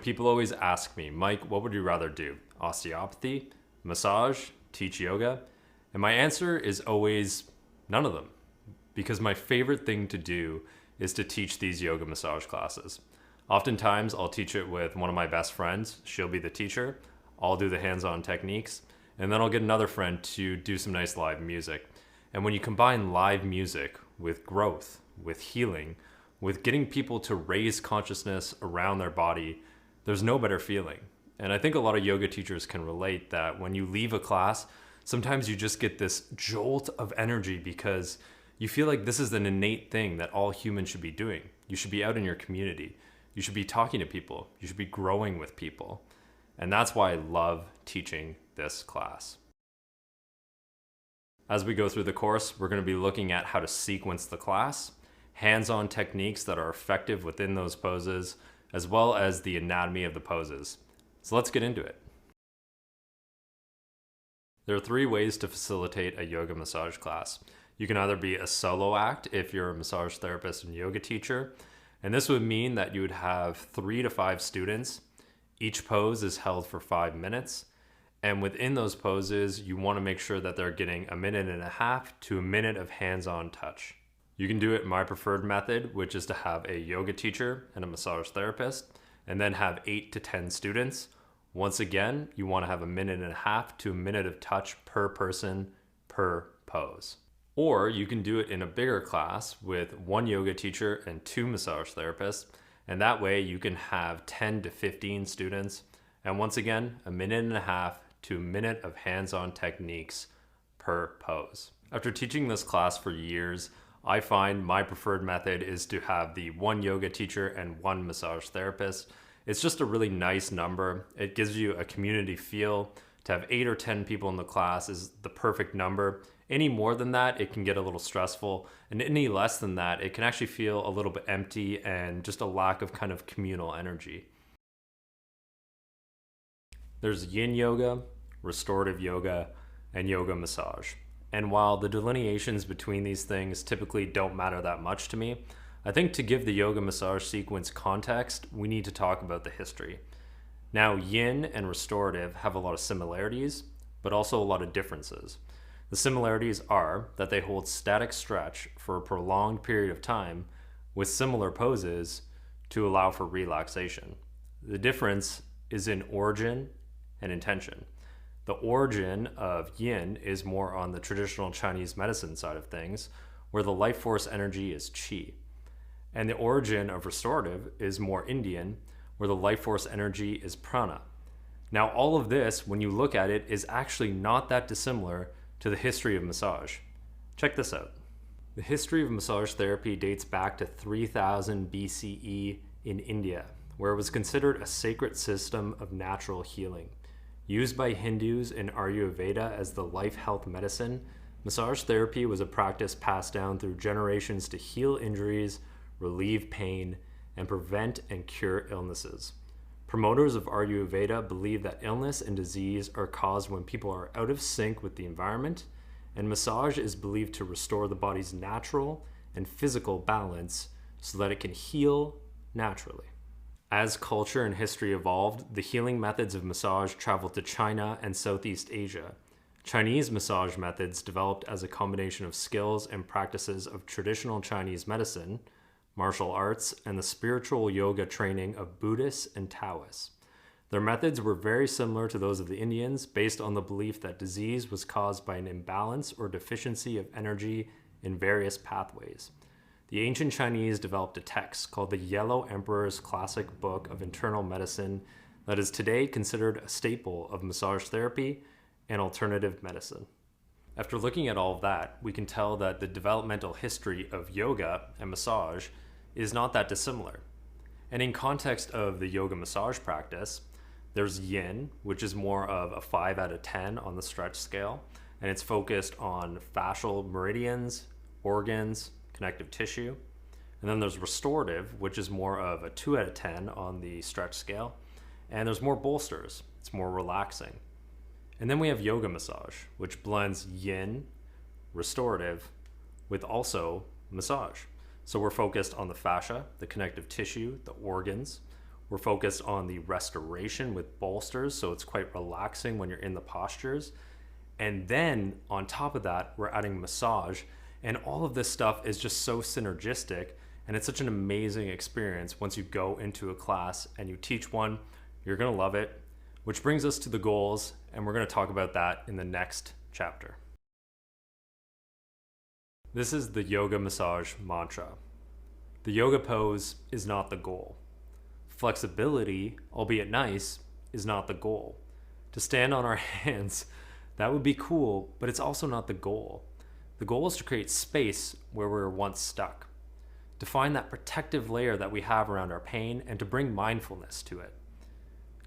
People always ask me, Mike, what would you rather do? Osteopathy, massage, teach yoga? And my answer is always none of them. Because my favorite thing to do is to teach these yoga massage classes. Oftentimes, I'll teach it with one of my best friends. She'll be the teacher. I'll do the hands-on techniques. And then I'll get another friend to do some nice live music. And when you combine live music with growth, with healing, with getting people to raise consciousness around their body, there's no better feeling. And I think a lot of yoga teachers can relate that when you leave a class, sometimes you just get this jolt of energy because you feel like this is an innate thing that all humans should be doing. You should be out in your community. You should be talking to people. You should be growing with people. And that's why I love teaching this class. As we go through the course, we're going to be looking at how to sequence the class, hands-on techniques that are effective within those poses, as well as the anatomy of the poses. So let's get into it. There are 3 ways to facilitate a yoga massage class. You can either be a solo act if you're a massage therapist and yoga teacher, and this would mean that you would have 3 to 5 students. Each pose is held for 5 minutes, and within those poses, you want to make sure that they're getting 1.5 minutes to a minute of hands-on touch. You can do it my preferred method, which is to have a yoga teacher and a massage therapist, and then have 8 to 10 students. Once again, you want to have 1.5 minutes to a minute of touch per person per pose. Or you can do it in a bigger class with 1 yoga teacher and 2 massage therapists, and that way you can have 10 to 15 students, and once again, 1.5 minutes to a minute of hands-on techniques per pose. After teaching this class for years, I find my preferred method is to have the 1 yoga teacher and 1 massage therapist. It's just a really nice number. It gives you a community feel. To have 8 or 10 people in the class is the perfect number. Any more than that, it can get a little stressful. And any less than that, it can actually feel a little bit empty and just a lack of kind of communal energy. There's yin yoga, restorative yoga, and yoga massage. And while the delineations between these things typically don't matter that much to me, I think to give the yoga massage sequence context, we need to talk about the history. Now, yin and restorative have a lot of similarities, but also a lot of differences. The similarities are that they hold static stretch for a prolonged period of time with similar poses to allow for relaxation. The difference is in origin and intention. The origin of yin is more on the traditional Chinese medicine side of things, where the life force energy is qi. And the origin of restorative is more Indian, where the life force energy is prana. Now, all of this, when you look at it, is actually not that dissimilar to the history of massage. Check this out. The history of massage therapy dates back to 3000 BCE in India, where it was considered a sacred system of natural healing. Used by Hindus in Ayurveda as the life health medicine, massage therapy was a practice passed down through generations to heal injuries, relieve pain, and prevent and cure illnesses. Promoters of Ayurveda believe that illness and disease are caused when people are out of sync with the environment, and massage is believed to restore the body's natural and physical balance so that it can heal naturally. As culture and history evolved, the healing methods of massage traveled to China and Southeast Asia. Chinese massage methods developed as a combination of skills and practices of traditional Chinese medicine, martial arts, and the spiritual yoga training of Buddhists and Taoists. Their methods were very similar to those of the Indians, based on the belief that disease was caused by an imbalance or deficiency of energy in various pathways. The ancient Chinese developed a text called the Yellow Emperor's Classic Book of Internal Medicine that is today considered a staple of massage therapy and alternative medicine. After looking at all of that, we can tell that the developmental history of yoga and massage is not that dissimilar. And in context of the yoga massage practice, there's yin, which is more of a 5 out of 10 on the stretch scale, and it's focused on fascial meridians, organs, connective tissue. And then there's restorative, which is more of a 2 out of 10 on the stretch scale. And there's more bolsters. It's more relaxing. And then we have yoga massage, which blends yin, restorative, with also massage. So we're focused on the fascia, the connective tissue, the organs. we're focused on the restoration with bolsters, so it's quite relaxing when you're in the postures. And then on top of that, we're adding massage, and all of this stuff is just so synergistic, and it's such an amazing experience once you go into a class and you teach one. You're gonna love it, which brings us to the goals, and we're gonna talk about that in the next chapter. This is the yoga massage mantra. The yoga pose is not the goal. Flexibility, albeit nice, is not the goal. To stand on our hands, that would be cool, but it's also not the goal. The goal is to create space where we were once stuck, to find that protective layer that we have around our pain and to bring mindfulness to it,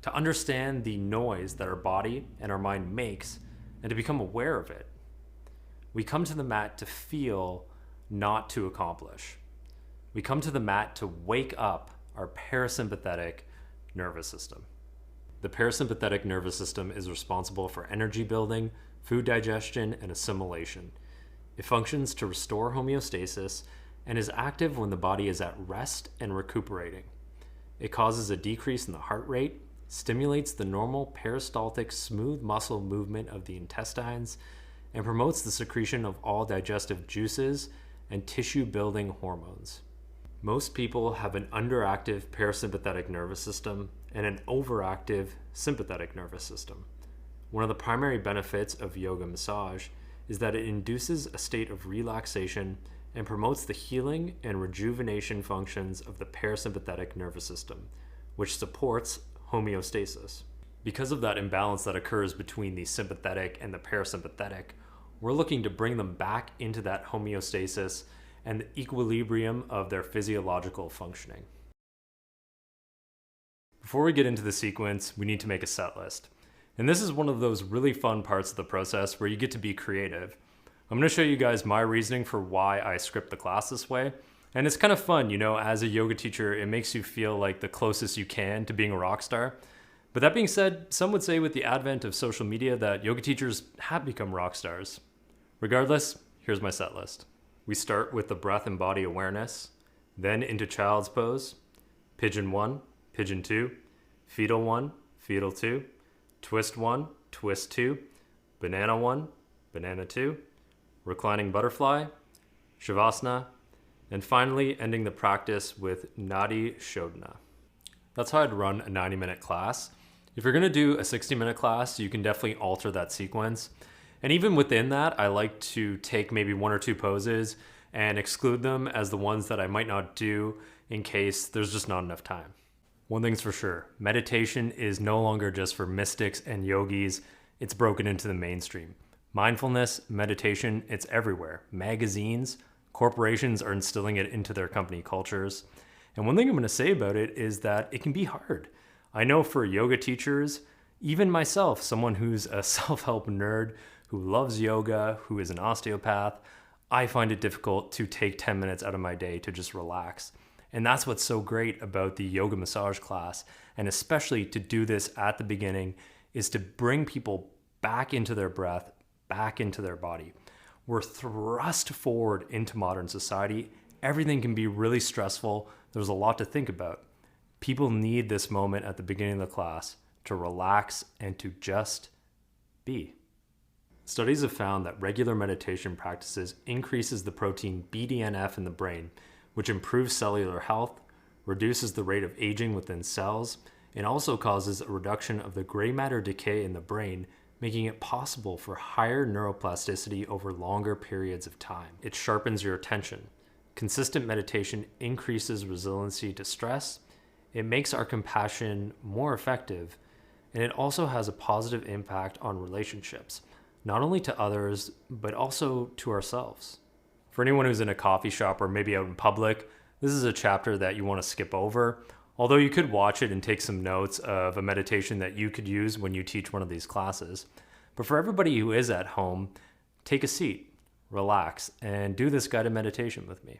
to understand the noise that our body and our mind makes and to become aware of it. We come to the mat to feel, not to accomplish. We come to the mat to wake up our parasympathetic nervous system. The parasympathetic nervous system is responsible for energy building, food digestion, and assimilation. It functions to restore homeostasis and is active when the body is at rest and recuperating. It causes a decrease in the heart rate, stimulates the normal peristaltic smooth muscle movement of the intestines, and promotes the secretion of all digestive juices and tissue-building hormones. Most people have an underactive parasympathetic nervous system and an overactive sympathetic nervous system. One of the primary benefits of yoga massage is that it induces a state of relaxation and promotes the healing and rejuvenation functions of the parasympathetic nervous system, which supports homeostasis. Because of that imbalance that occurs between the sympathetic and the parasympathetic, we're looking to bring them back into that homeostasis and the equilibrium of their physiological functioning. Before we get into the sequence, we need to make a set list. And this is one of those really fun parts of the process where you get to be creative. I'm going to show you guys my reasoning for why I script the class this way. And it's kind of fun, you know, as a yoga teacher, it makes you feel like the closest you can to being a rock star. But that being said, some would say with the advent of social media that yoga teachers have become rock stars. Regardless, here's my set list. We start with the breath and body awareness, then into child's pose, pigeon 1, pigeon 2, fetal 1, fetal 2, twist 1, twist 2, banana 1, banana 2, reclining butterfly, Shavasana, and finally ending the practice with Nadi Shodhana. That's how I'd run a 90-minute class. If you're gonna do a 60-minute class, you can definitely alter that sequence. And even within that, I like to take maybe one or two poses and exclude them as the ones that I might not do in case there's just not enough time. One thing's for sure, meditation is no longer just for mystics and yogis, it's broken into the mainstream. Mindfulness, meditation, it's everywhere. Magazines, corporations are instilling it into their company cultures. And one thing I'm gonna say about it is that it can be hard. I know for yoga teachers, even myself, someone who's a self-help nerd, who loves yoga, who is an osteopath, I find it difficult to take 10 minutes out of my day to just relax. And that's what's so great about the yoga massage class, and especially to do this at the beginning, is to bring people back into their breath, back into their body. We're thrust forward into modern society. Everything can be really stressful. There's a lot to think about. People need this moment at the beginning of the class to relax and to just be. Studies have found that regular meditation practices increases the protein BDNF in the brain, which improves cellular health, reduces the rate of aging within cells, and also causes a reduction of the gray matter decay in the brain, making it possible for higher neuroplasticity over longer periods of time. It sharpens your attention. Consistent meditation increases resiliency to stress, it makes our compassion more effective, and it also has a positive impact on relationships, not only to others, but also to ourselves. For anyone who's in a coffee shop or maybe out in public, this is a chapter that you want to skip over, although you could watch it and take some notes of a meditation that you could use when you teach one of these classes. But for everybody who is at home, take a seat, relax, and do this guided meditation with me.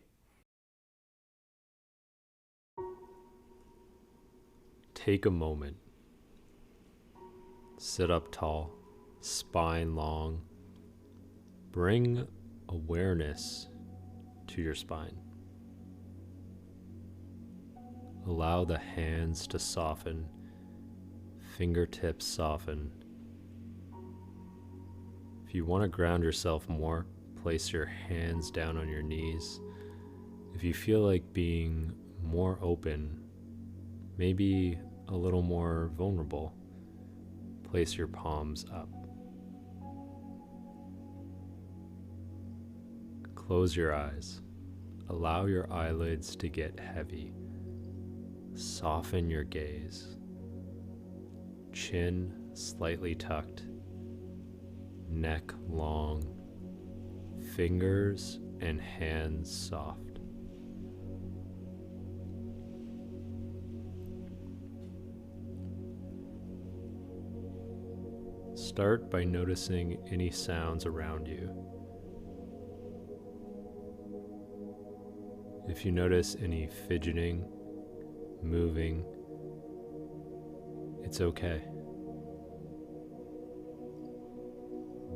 Take a moment. Sit up tall, spine long. Bring awareness to your spine. Allow the hands to soften, fingertips soften. If you want to ground yourself more, place your hands down on your knees. If you feel like being more open, maybe a little more vulnerable, place your palms up. Close your eyes. Allow your eyelids to get heavy. Soften your gaze. Chin slightly tucked. Neck long. Fingers and hands soft. Start by noticing any sounds around you. If you notice any fidgeting, moving, it's okay.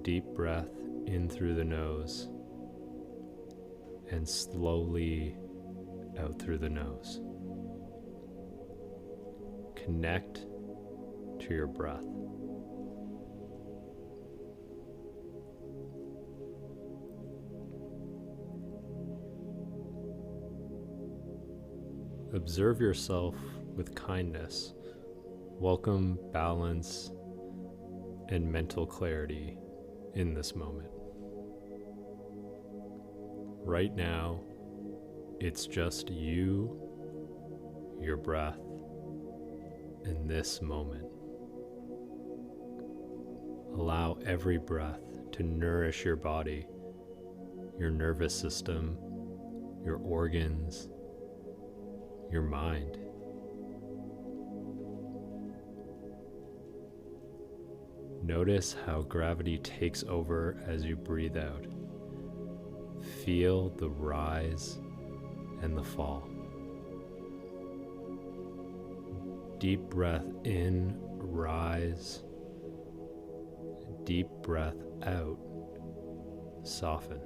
Deep breath in through the nose and slowly out through the nose. Connect to your breath. Observe yourself with kindness. Welcome balance and mental clarity in this moment. Right now, it's just you, your breath, and this moment. Allow every breath to nourish your body, your nervous system, your organs, your mind. Notice how gravity takes over as you breathe out. Feel the rise and the fall. Deep breath in, rise. Deep breath out, soften.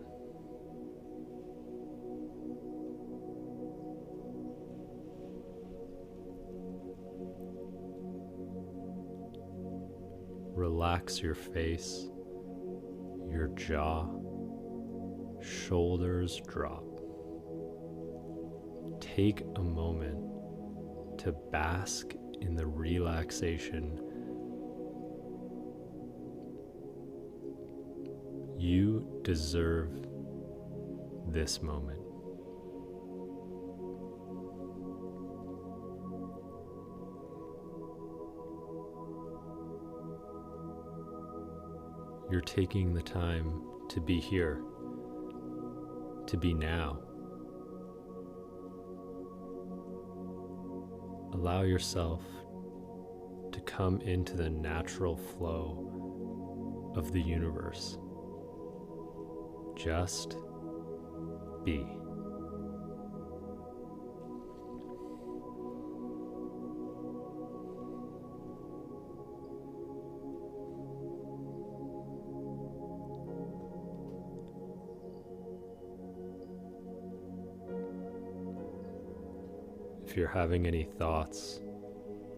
Relax your face, your jaw, shoulders drop. Take a moment to bask in the relaxation. You deserve this moment. You're taking the time to be here, to be now. Allow yourself to come into the natural flow of the universe. Just be. If you're having any thoughts,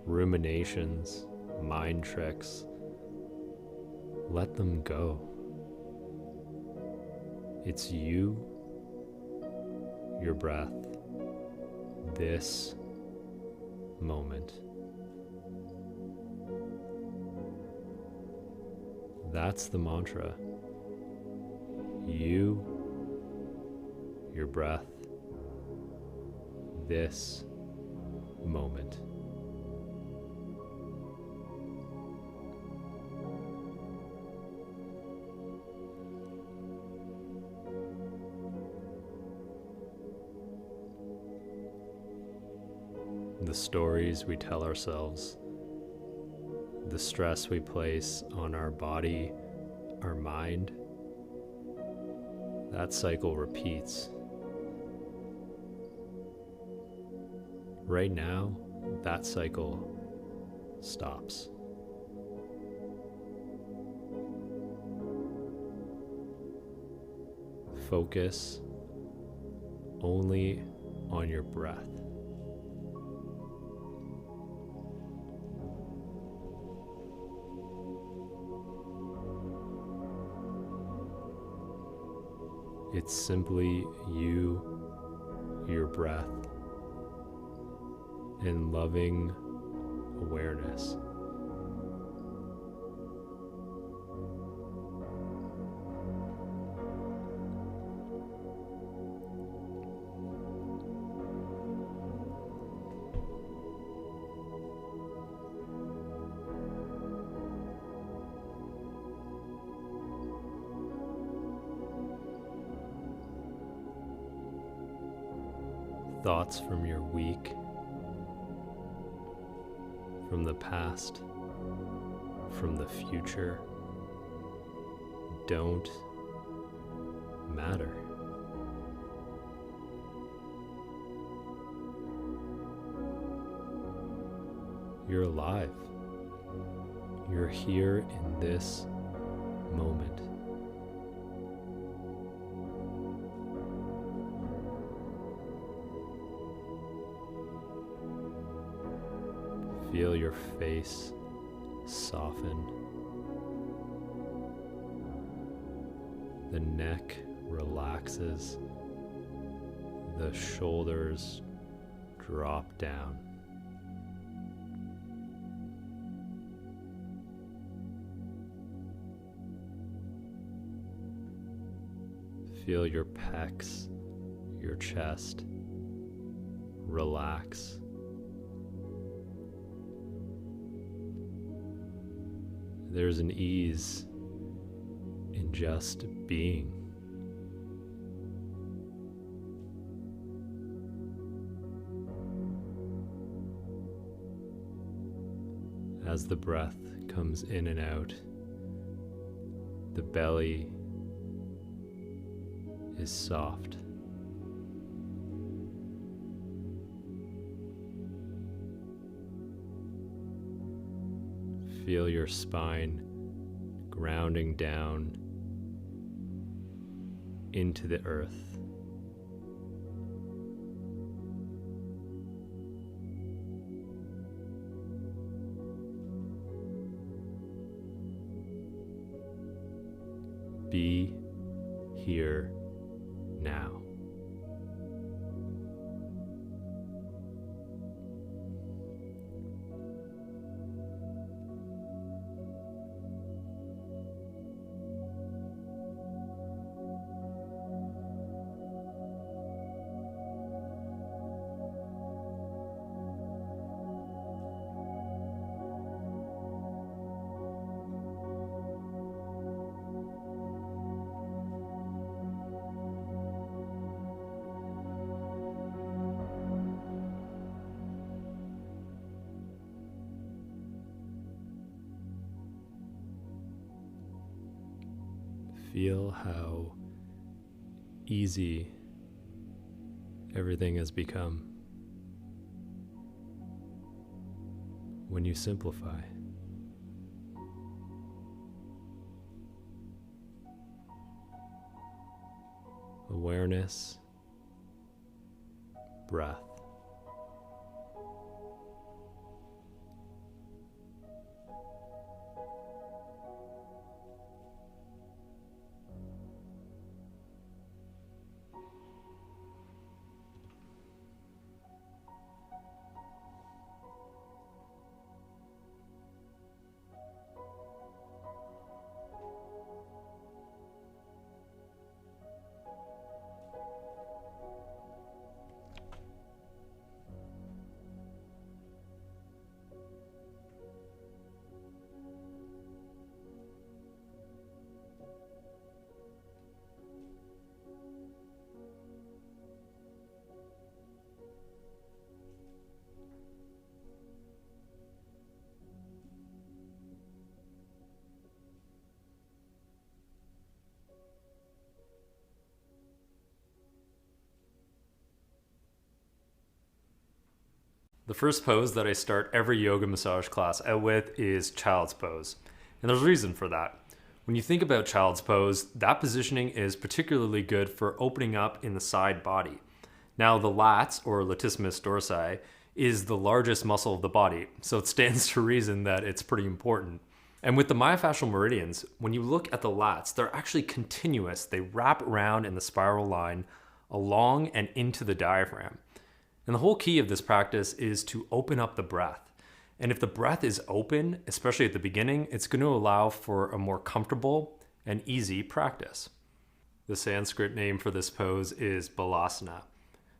ruminations, mind tricks, let them go. It's you, your breath, this moment. That's the mantra. You, your breath, this moment. The stories we tell ourselves, the stress we place on our body, our mind, that cycle repeats. Right now, that cycle stops. Focus only on your breath. It's simply you, your breath, and loving awareness. Thoughts from your week, from the past, from the future, don't matter. You're alive. You're here in this moment. Feel your face soften. The neck relaxes. The shoulders drop down. Feel your pecs, your chest relax. There's an ease in just being. As the breath comes in and out, the belly is soft. Feel your spine grounding down into the earth. Be here now. Feel how easy everything has become when you simplify. Awareness, breath. The first pose that I start every yoga massage class out with is child's pose. And there's a reason for that. When you think about child's pose, that positioning is particularly good for opening up in the side body. Now, the lats, or latissimus dorsi, is the largest muscle of the body, so it stands to reason that it's pretty important. And with the myofascial meridians, when you look at the lats, they're actually continuous. They wrap around in the spiral line along and into the diaphragm. And the whole key of this practice is to open up the breath. And if the breath is open, especially at the beginning, it's going to allow for a more comfortable and easy practice. The Sanskrit name for this pose is balasana.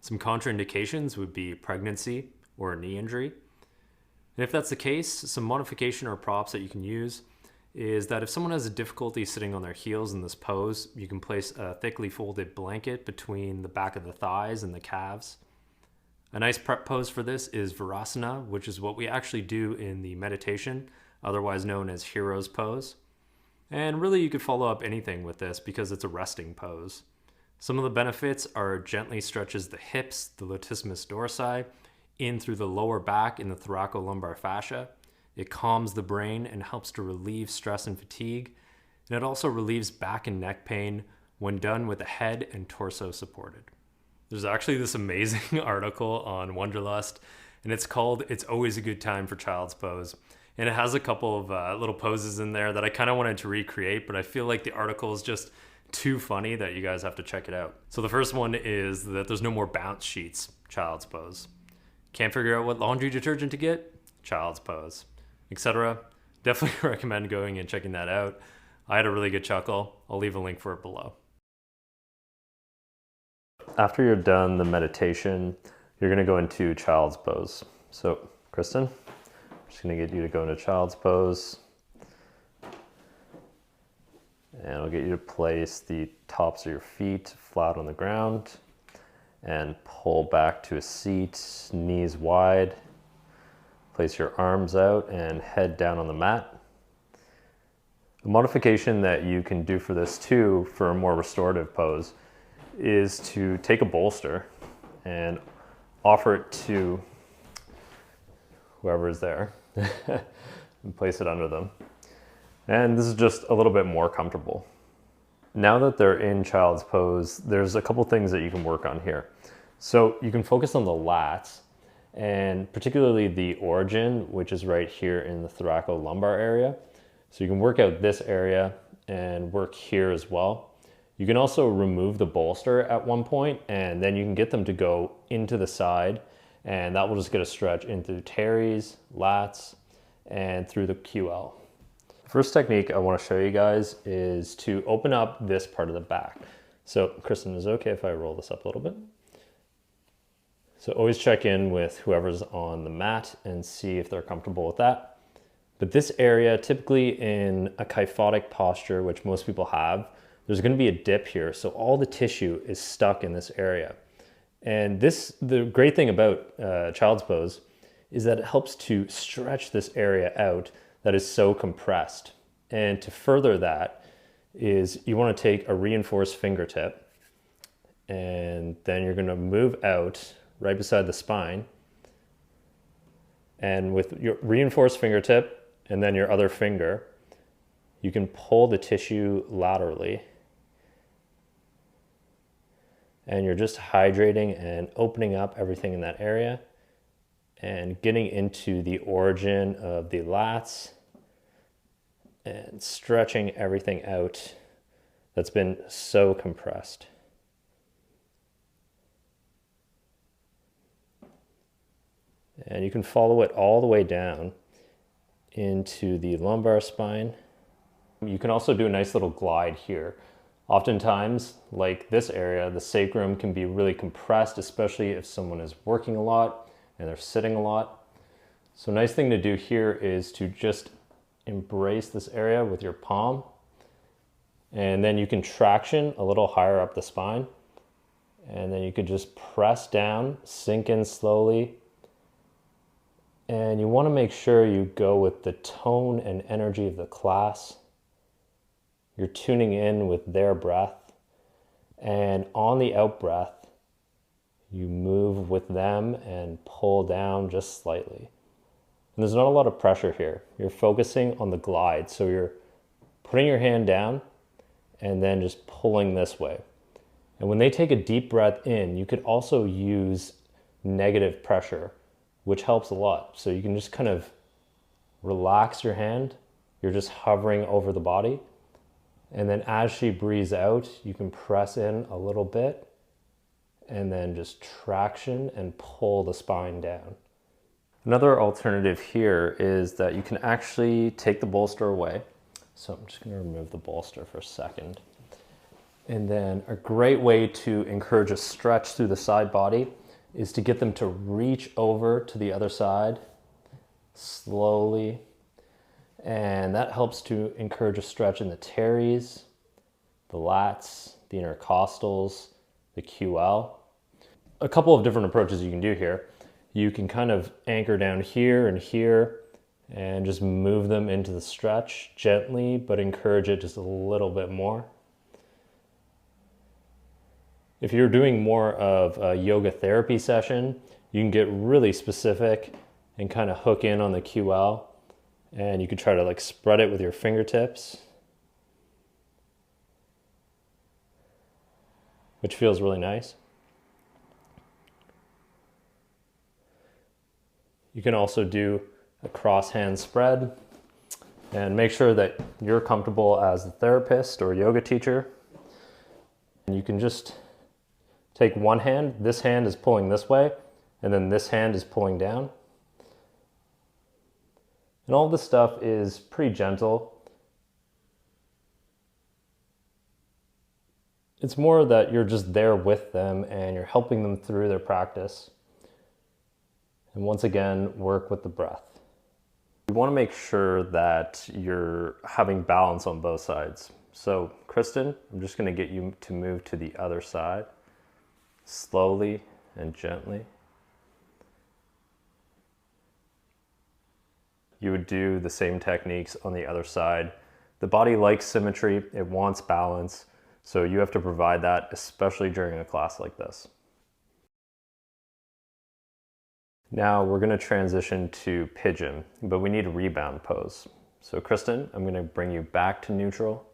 Some contraindications would be pregnancy or a knee injury. And if that's the case, some modification or props that you can use is that if someone has a difficulty sitting on their heels in this pose, you can place a thickly folded blanket between the back of the thighs and the calves. A nice prep pose for this is Virasana, which is what we actually do in the meditation, otherwise known as hero's pose. And really you could follow up anything with this because it's a resting pose. Some of the benefits are gently stretches the hips, the latissimus dorsi, in through the lower back in the thoracolumbar fascia. It calms the brain and helps to relieve stress and fatigue. And it also relieves back and neck pain when done with the head and torso supported. There's actually this amazing article on Wonderlust, and it's called It's Always a Good Time for Child's Pose. And it has a couple of little poses in there that I kind of wanted to recreate, but I feel like the article is just too funny that you guys have to check it out. So the first one is that there's no more bounce sheets, child's pose. Can't figure out what laundry detergent to get, child's pose, etc. Definitely recommend going and checking that out. I had a really good chuckle. I'll leave a link for it below. After you're done the meditation, you're going to go into child's pose. So, Kristen, I'm just going to get you to go into child's pose. And I'll get you to place the tops of your feet flat on the ground and pull back to a seat, knees wide. Place your arms out and head down on the mat. A modification that you can do for this too, for a more restorative pose, is to take a bolster and offer it to whoever is there and place it under them. And this is just a little bit more comfortable. Now that they're in child's pose, there's a couple things that you can work on here. So you can focus on the lats, and particularly the origin, which is right here in the thoracolumbar area. So you can work out this area and work here as well. You can also remove the bolster at one point, and then you can get them to go into the side, and that will just get a stretch into teres, lats, and through the QL. First technique I want to show you guys is to open up this part of the back. So Kristen, is it okay if I roll this up a little bit? So always check in with whoever's on the mat and see if they're comfortable with that. But this area, typically in a kyphotic posture, which most people have, there's going to be a dip here. So all the tissue is stuck in this area. And the great thing about child's pose is that it helps to stretch this area out that is so compressed. And to further that is you want to take a reinforced fingertip, and then you're going to move out right beside the spine. And with your reinforced fingertip and then your other finger, you can pull the tissue laterally. And you're just hydrating and opening up everything in that area and getting into the origin of the lats and stretching everything out that's been so compressed. And you can follow it all the way down into the lumbar spine. You can also do a nice little glide here. Oftentimes, like this area, the sacrum can be really compressed, especially if someone is working a lot and they're sitting a lot. So a nice thing to do here is to just embrace this area with your palm, and then you can traction a little higher up the spine, and then you can just press down, sink in slowly, and you want to make sure you go with the tone and energy of the class. You're tuning in with their breath, and on the out breath, you move with them and pull down just slightly. And there's not a lot of pressure here. You're focusing on the glide. So you're putting your hand down and then just pulling this way. And when they take a deep breath in, you could also use negative pressure, which helps a lot. So you can just kind of relax your hand you're just hovering over the body. And then as she breathes out, you can press in a little bit and then just traction and pull the spine down. Another alternative here is that you can actually take the bolster away. So I'm just going to remove the bolster for a second. And then a great way to encourage a stretch through the side body is to get them to reach over to the other side slowly. And that helps to encourage a stretch in the teres, the lats, the intercostals, the QL. A couple of different approaches you can do here. You can kind of anchor down here and just move them into the stretch gently, but encourage it just a little bit more. If you're doing more of a yoga therapy session, you can get really specific and kind of hook in on the QL, and you can try to like spread it with your fingertips, which feels really nice. You can also do a cross hand spread, and make sure that you're comfortable as the therapist or yoga teacher. And you can just take one hand, this hand is pulling this way, and then this hand is pulling down. And all this stuff is pretty gentle. It's more that you're just there with them and you're helping them through their practice. And once again, work with the breath. You want to make sure that you're having balance on both sides. So Kristen, I'm just going to get you to move to the other side, slowly and gently. You would do the same techniques on the other side. The body likes symmetry, it wants balance, so you have to provide that, especially during a class like this. Now we're going to transition to Pigeon, but we need a rebound pose. So Kristen, I'm going to bring you back to neutral.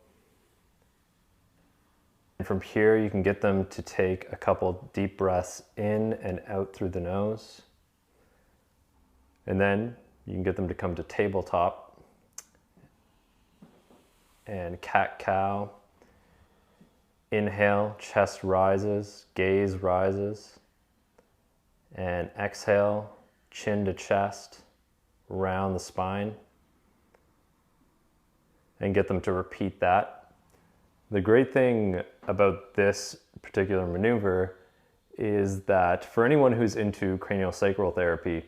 And from here, you can get them to take a couple deep breaths in and out through the nose. And then you can get them to come to tabletop and cat-cow. Inhale, chest rises, gaze rises. And exhale, chin to chest, round the spine. And get them to repeat that. The great thing about this particular maneuver is that for anyone who's into craniosacral therapy,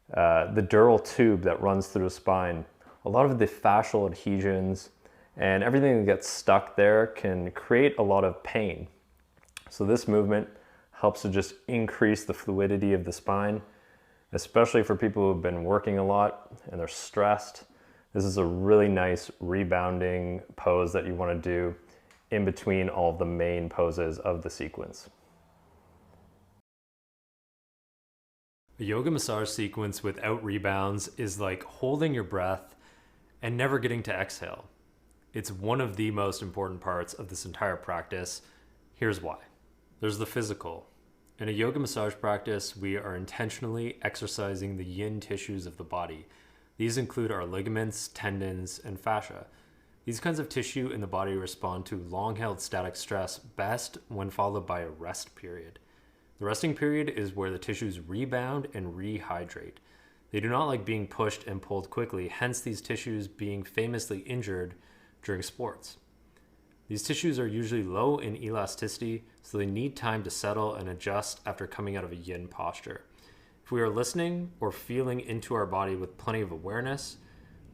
the dural tube that runs through the spine, a lot of the fascial adhesions and everything that gets stuck there can create a lot of pain. So this movement helps to just increase the fluidity of the spine, especially for people who have been working a lot and they're stressed. This is a really nice rebounding pose that you want to do in between all of the main poses of the sequence. A yoga massage sequence without rebounds is like holding your breath and never getting to exhale. It's one of the most important parts of this entire practice. Here's why. There's the physical. In a yoga massage practice, we are intentionally exercising the yin tissues of the body. These include our ligaments, tendons, and fascia. These kinds of tissue in the body respond to long-held static stress best when followed by a rest period. The resting period is where the tissues rebound and rehydrate. They do not like being pushed and pulled quickly, hence these tissues being famously injured during sports. These tissues are usually low in elasticity, so they need time to settle and adjust after coming out of a yin posture. If we are listening or feeling into our body with plenty of awareness,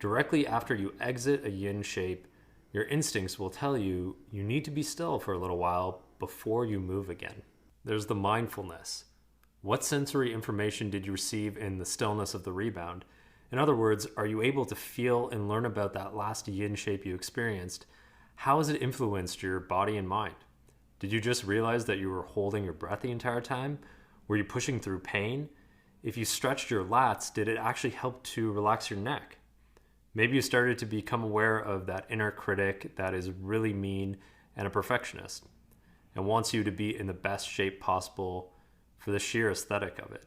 directly after you exit a yin shape, your instincts will tell you you need to be still for a little while before you move again. There's the mindfulness. What sensory information did you receive in the stillness of the rebound? In other words, are you able to feel and learn about that last yin shape you experienced? How has it influenced your body and mind? Did you just realize that you were holding your breath the entire time? Were you pushing through pain? If you stretched your lats, did it actually help to relax your neck? Maybe you started to become aware of that inner critic that is really mean and a perfectionist and wants you to be in the best shape possible for the sheer aesthetic of it.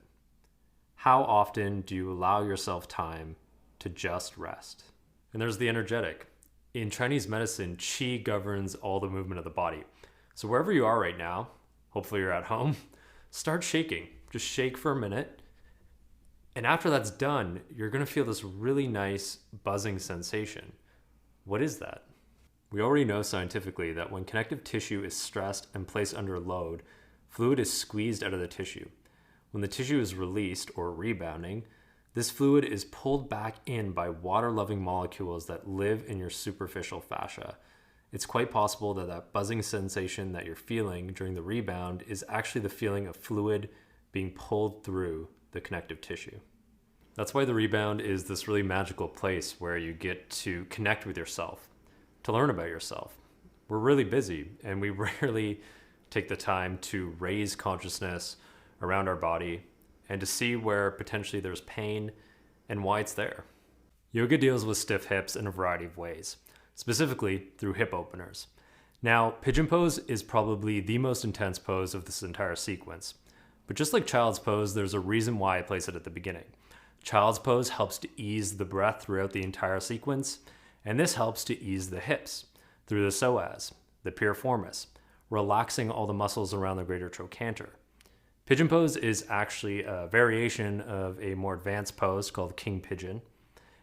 How often do you allow yourself time to just rest? And there's the energetic. In Chinese medicine, qi governs all the movement of the body. So wherever you are right now, hopefully you're at home, start shaking. Just shake for a minute. And after that's done, you're going to feel this really nice buzzing sensation. What is that? We already know scientifically that when connective tissue is stressed and placed under load, fluid is squeezed out of the tissue. When the tissue is released or rebounding, this fluid is pulled back in by water-loving molecules that live in your superficial fascia. It's quite possible that that buzzing sensation that you're feeling during the rebound is actually the feeling of fluid being pulled through the connective tissue. That's why the rebound is this really magical place where you get to connect with yourself, to learn about yourself. We're really busy and we rarely take the time to raise consciousness around our body and to see where potentially there's pain and why it's there. Yoga deals with stiff hips in a variety of ways, specifically through hip openers. Now, pigeon pose is probably the most intense pose of this entire sequence. But just like child's pose, there's a reason why I place it at the beginning. Child's pose helps to ease the breath throughout the entire sequence, and this helps to ease the hips through the psoas, the piriformis, relaxing all the muscles around the greater trochanter. Pigeon pose is actually a variation of a more advanced pose called king pigeon.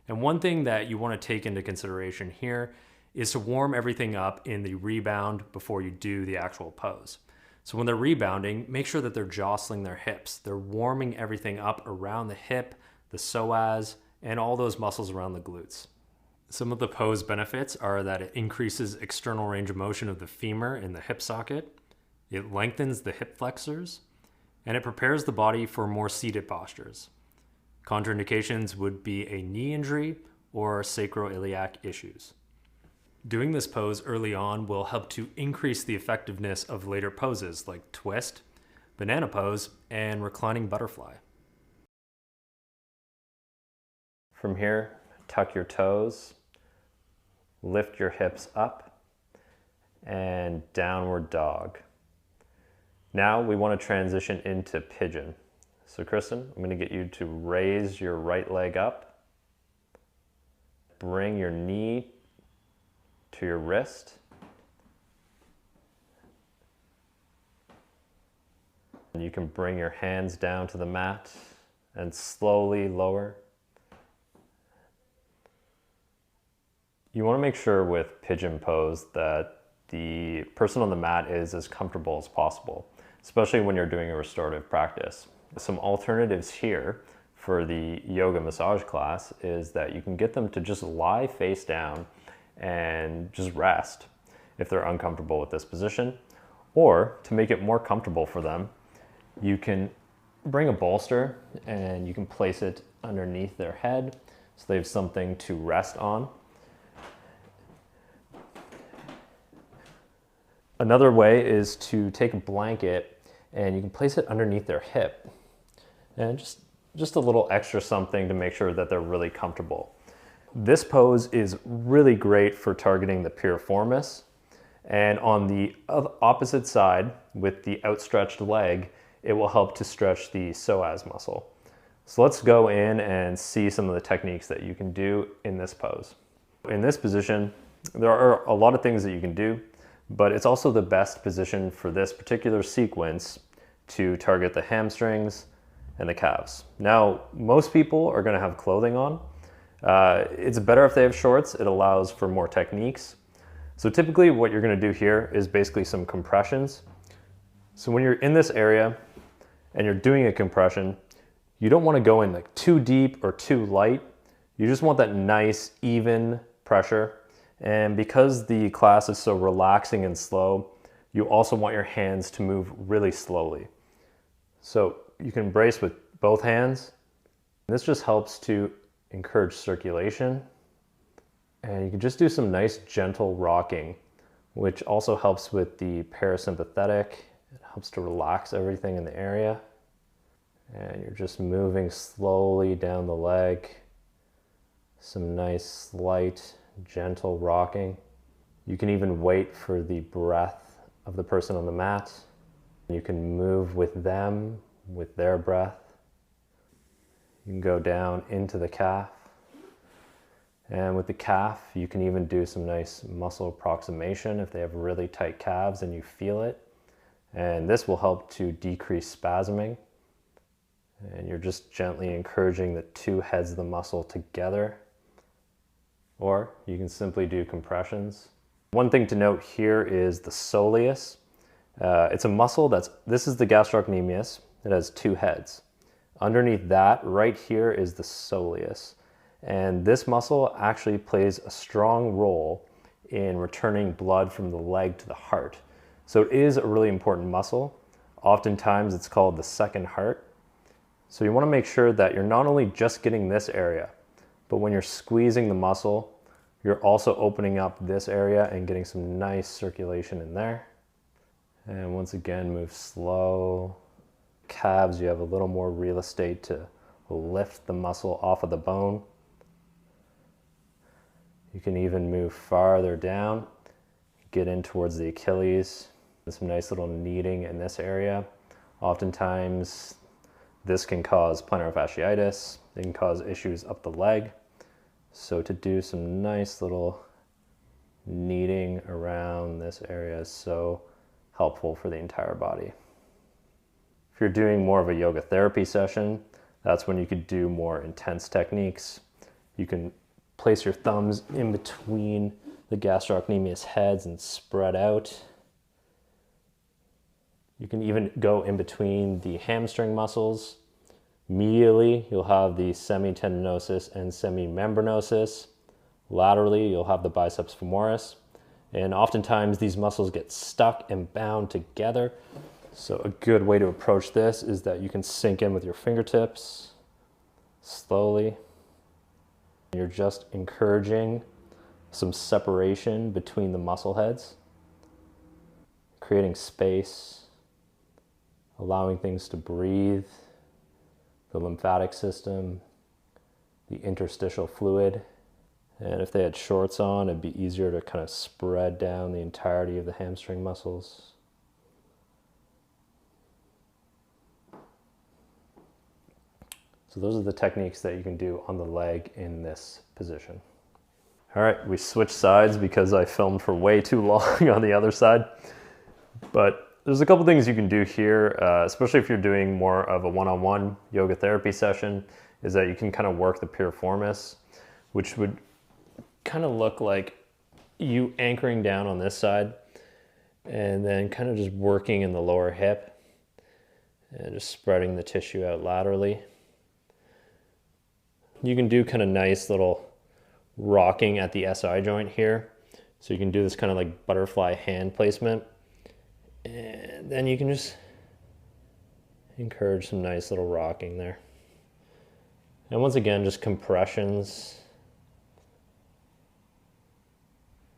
And one thing that you want to take into consideration here is to warm everything up in the rebound before you do the actual pose. So when they're rebounding, make sure that they're jostling their hips. They're warming everything up around the hip, the psoas, and all those muscles around the glutes. Some of the pose benefits are that it increases external range of motion of the femur in the hip socket, it lengthens the hip flexors, and it prepares the body for more seated postures. Contraindications would be a knee injury or sacroiliac issues. Doing this pose early on will help to increase the effectiveness of later poses like twist, banana pose, and reclining butterfly. From here, tuck your toes, lift your hips up, and downward dog. Now we want to transition into pigeon. So Kristen, I'm going to get you to raise your right leg up. Bring your knee to your wrist. And you can bring your hands down to the mat and slowly lower. You want to make sure with pigeon pose that the person on the mat is as comfortable as possible, especially when you're doing a restorative practice. Some alternatives here for the yoga massage class is that you can get them to just lie face down and just rest if they're uncomfortable with this position. Or to make it more comfortable for them, you can bring a bolster and you can place it underneath their head so they have something to rest on. Another way is to take a blanket and you can place it underneath their hip and just a little extra something to make sure that they're really comfortable. This pose is really great for targeting the piriformis, and on the opposite side with the outstretched leg, it will help to stretch the psoas muscle. So let's go in and see some of the techniques that you can do in this pose. In this position, there are a lot of things that you can do, but it's also the best position for this particular sequence to target the hamstrings and the calves. Now, most people are going to have clothing on. It's better if they have shorts. It allows for more techniques. So typically what you're going to do here is basically some compressions. So when you're in this area and you're doing a compression, you don't want to go in like too deep or too light. You just want that nice, even pressure. And because the class is so relaxing and slow, you also want your hands to move really slowly. So you can brace with both hands. This just helps to encourage circulation. And you can just do some nice gentle rocking, which also helps with the parasympathetic. It helps to relax everything in the area. And you're just moving slowly down the leg. Some nice, slight, gentle rocking. You can even wait for the breath of the person on the mat. You can move with them, with their breath. You can go down into the calf And with the calf, you can even do some nice muscle approximation if they have really tight calves and you feel it. And this will help to decrease spasming. And you're just gently encouraging the two heads of the muscle together. Or you can simply do compressions. One thing to note here is the soleus. It's a muscle this is the gastrocnemius. It has two heads. Underneath that, right here, is the soleus. And this muscle actually plays a strong role in returning blood from the leg to the heart. So it is a really important muscle. Oftentimes it's called the second heart. So you want to make sure that you're not only just getting this area, but when you're squeezing the muscle, you're also opening up this area and getting some nice circulation in there. And once again, move slow. Calves, you have a little more real estate to lift the muscle off of the bone. You can even move farther down, get in towards the Achilles. There's some nice little kneading in this area. Oftentimes, this can cause plantar fasciitis. It can cause issues up the leg. So to do some nice little kneading around this area is so helpful for the entire body. If you're doing more of a yoga therapy session, that's when you could do more intense techniques. You can place your thumbs in between the gastrocnemius heads and spread out. You can even go in between the hamstring muscles. Medially, you'll have the semitendinosus and semimembranosus. Laterally, you'll have the biceps femoris. And oftentimes these muscles get stuck and bound together. So a good way to approach this is that you can sink in with your fingertips slowly. You're just encouraging some separation between the muscle heads, creating space, allowing things to breathe, the lymphatic system, the interstitial fluid. And if they had shorts on, it'd be easier to kind of spread down the entirety of the hamstring muscles. So those are the techniques that you can do on the leg in this position. All right, we switched sides because I filmed for way too long on the other side. But there's a couple things you can do here, especially if you're doing more of a one-on-one yoga therapy session, is that you can kind of work the piriformis, which would kind of look like you anchoring down on this side and then kind of just working in the lower hip and just spreading the tissue out laterally. You can do kind of nice little rocking at the SI joint here. So you can do this kind of like butterfly hand placement. And then you can just encourage some nice little rocking there. And once again, just compressions.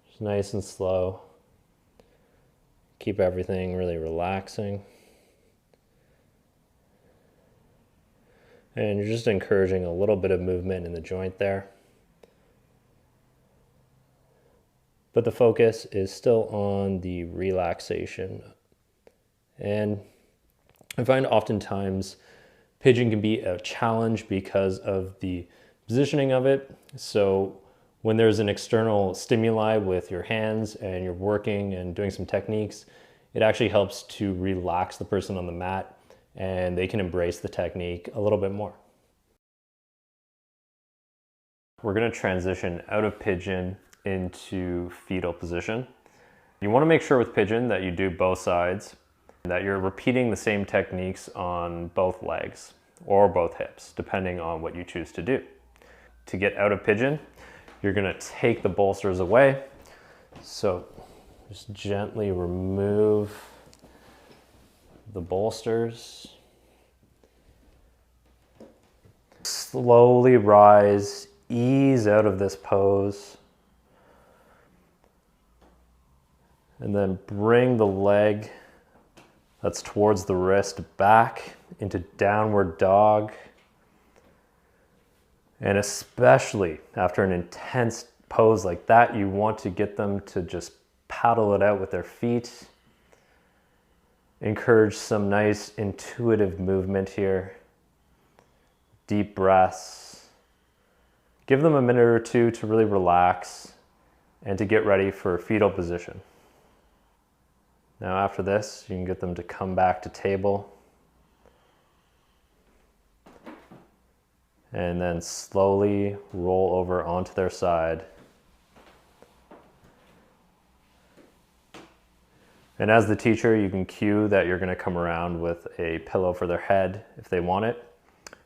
Just nice and slow. Keep everything really relaxing. And you're just encouraging a little bit of movement in the joint there. But the focus is still on the relaxation. And I find oftentimes Pigeon can be a challenge because of the positioning of it. So when there's an external stimuli with your hands and you're working and doing some techniques, it actually helps to relax the person on the mat and they can embrace the technique a little bit more. We're going to transition out of Pigeon into fetal position. You want to make sure with Pigeon that you do both sides, that you're repeating the same techniques on both legs or both hips, depending on what you choose to do. To get out of Pigeon, you're going to take the bolsters away. So just gently remove the bolsters. Slowly rise, ease out of this pose. And then bring the leg that's towards the wrist back into downward dog. And especially after an intense pose like that, you want to get them to just paddle it out with their feet. Encourage some nice intuitive movement here. Deep breaths. Give them a minute or two to really relax and to get ready for fetal position. Now after this, you can get them to come back to table and then slowly roll over onto their side. And as the teacher, you can cue that you're going to come around with a pillow for their head if they want it.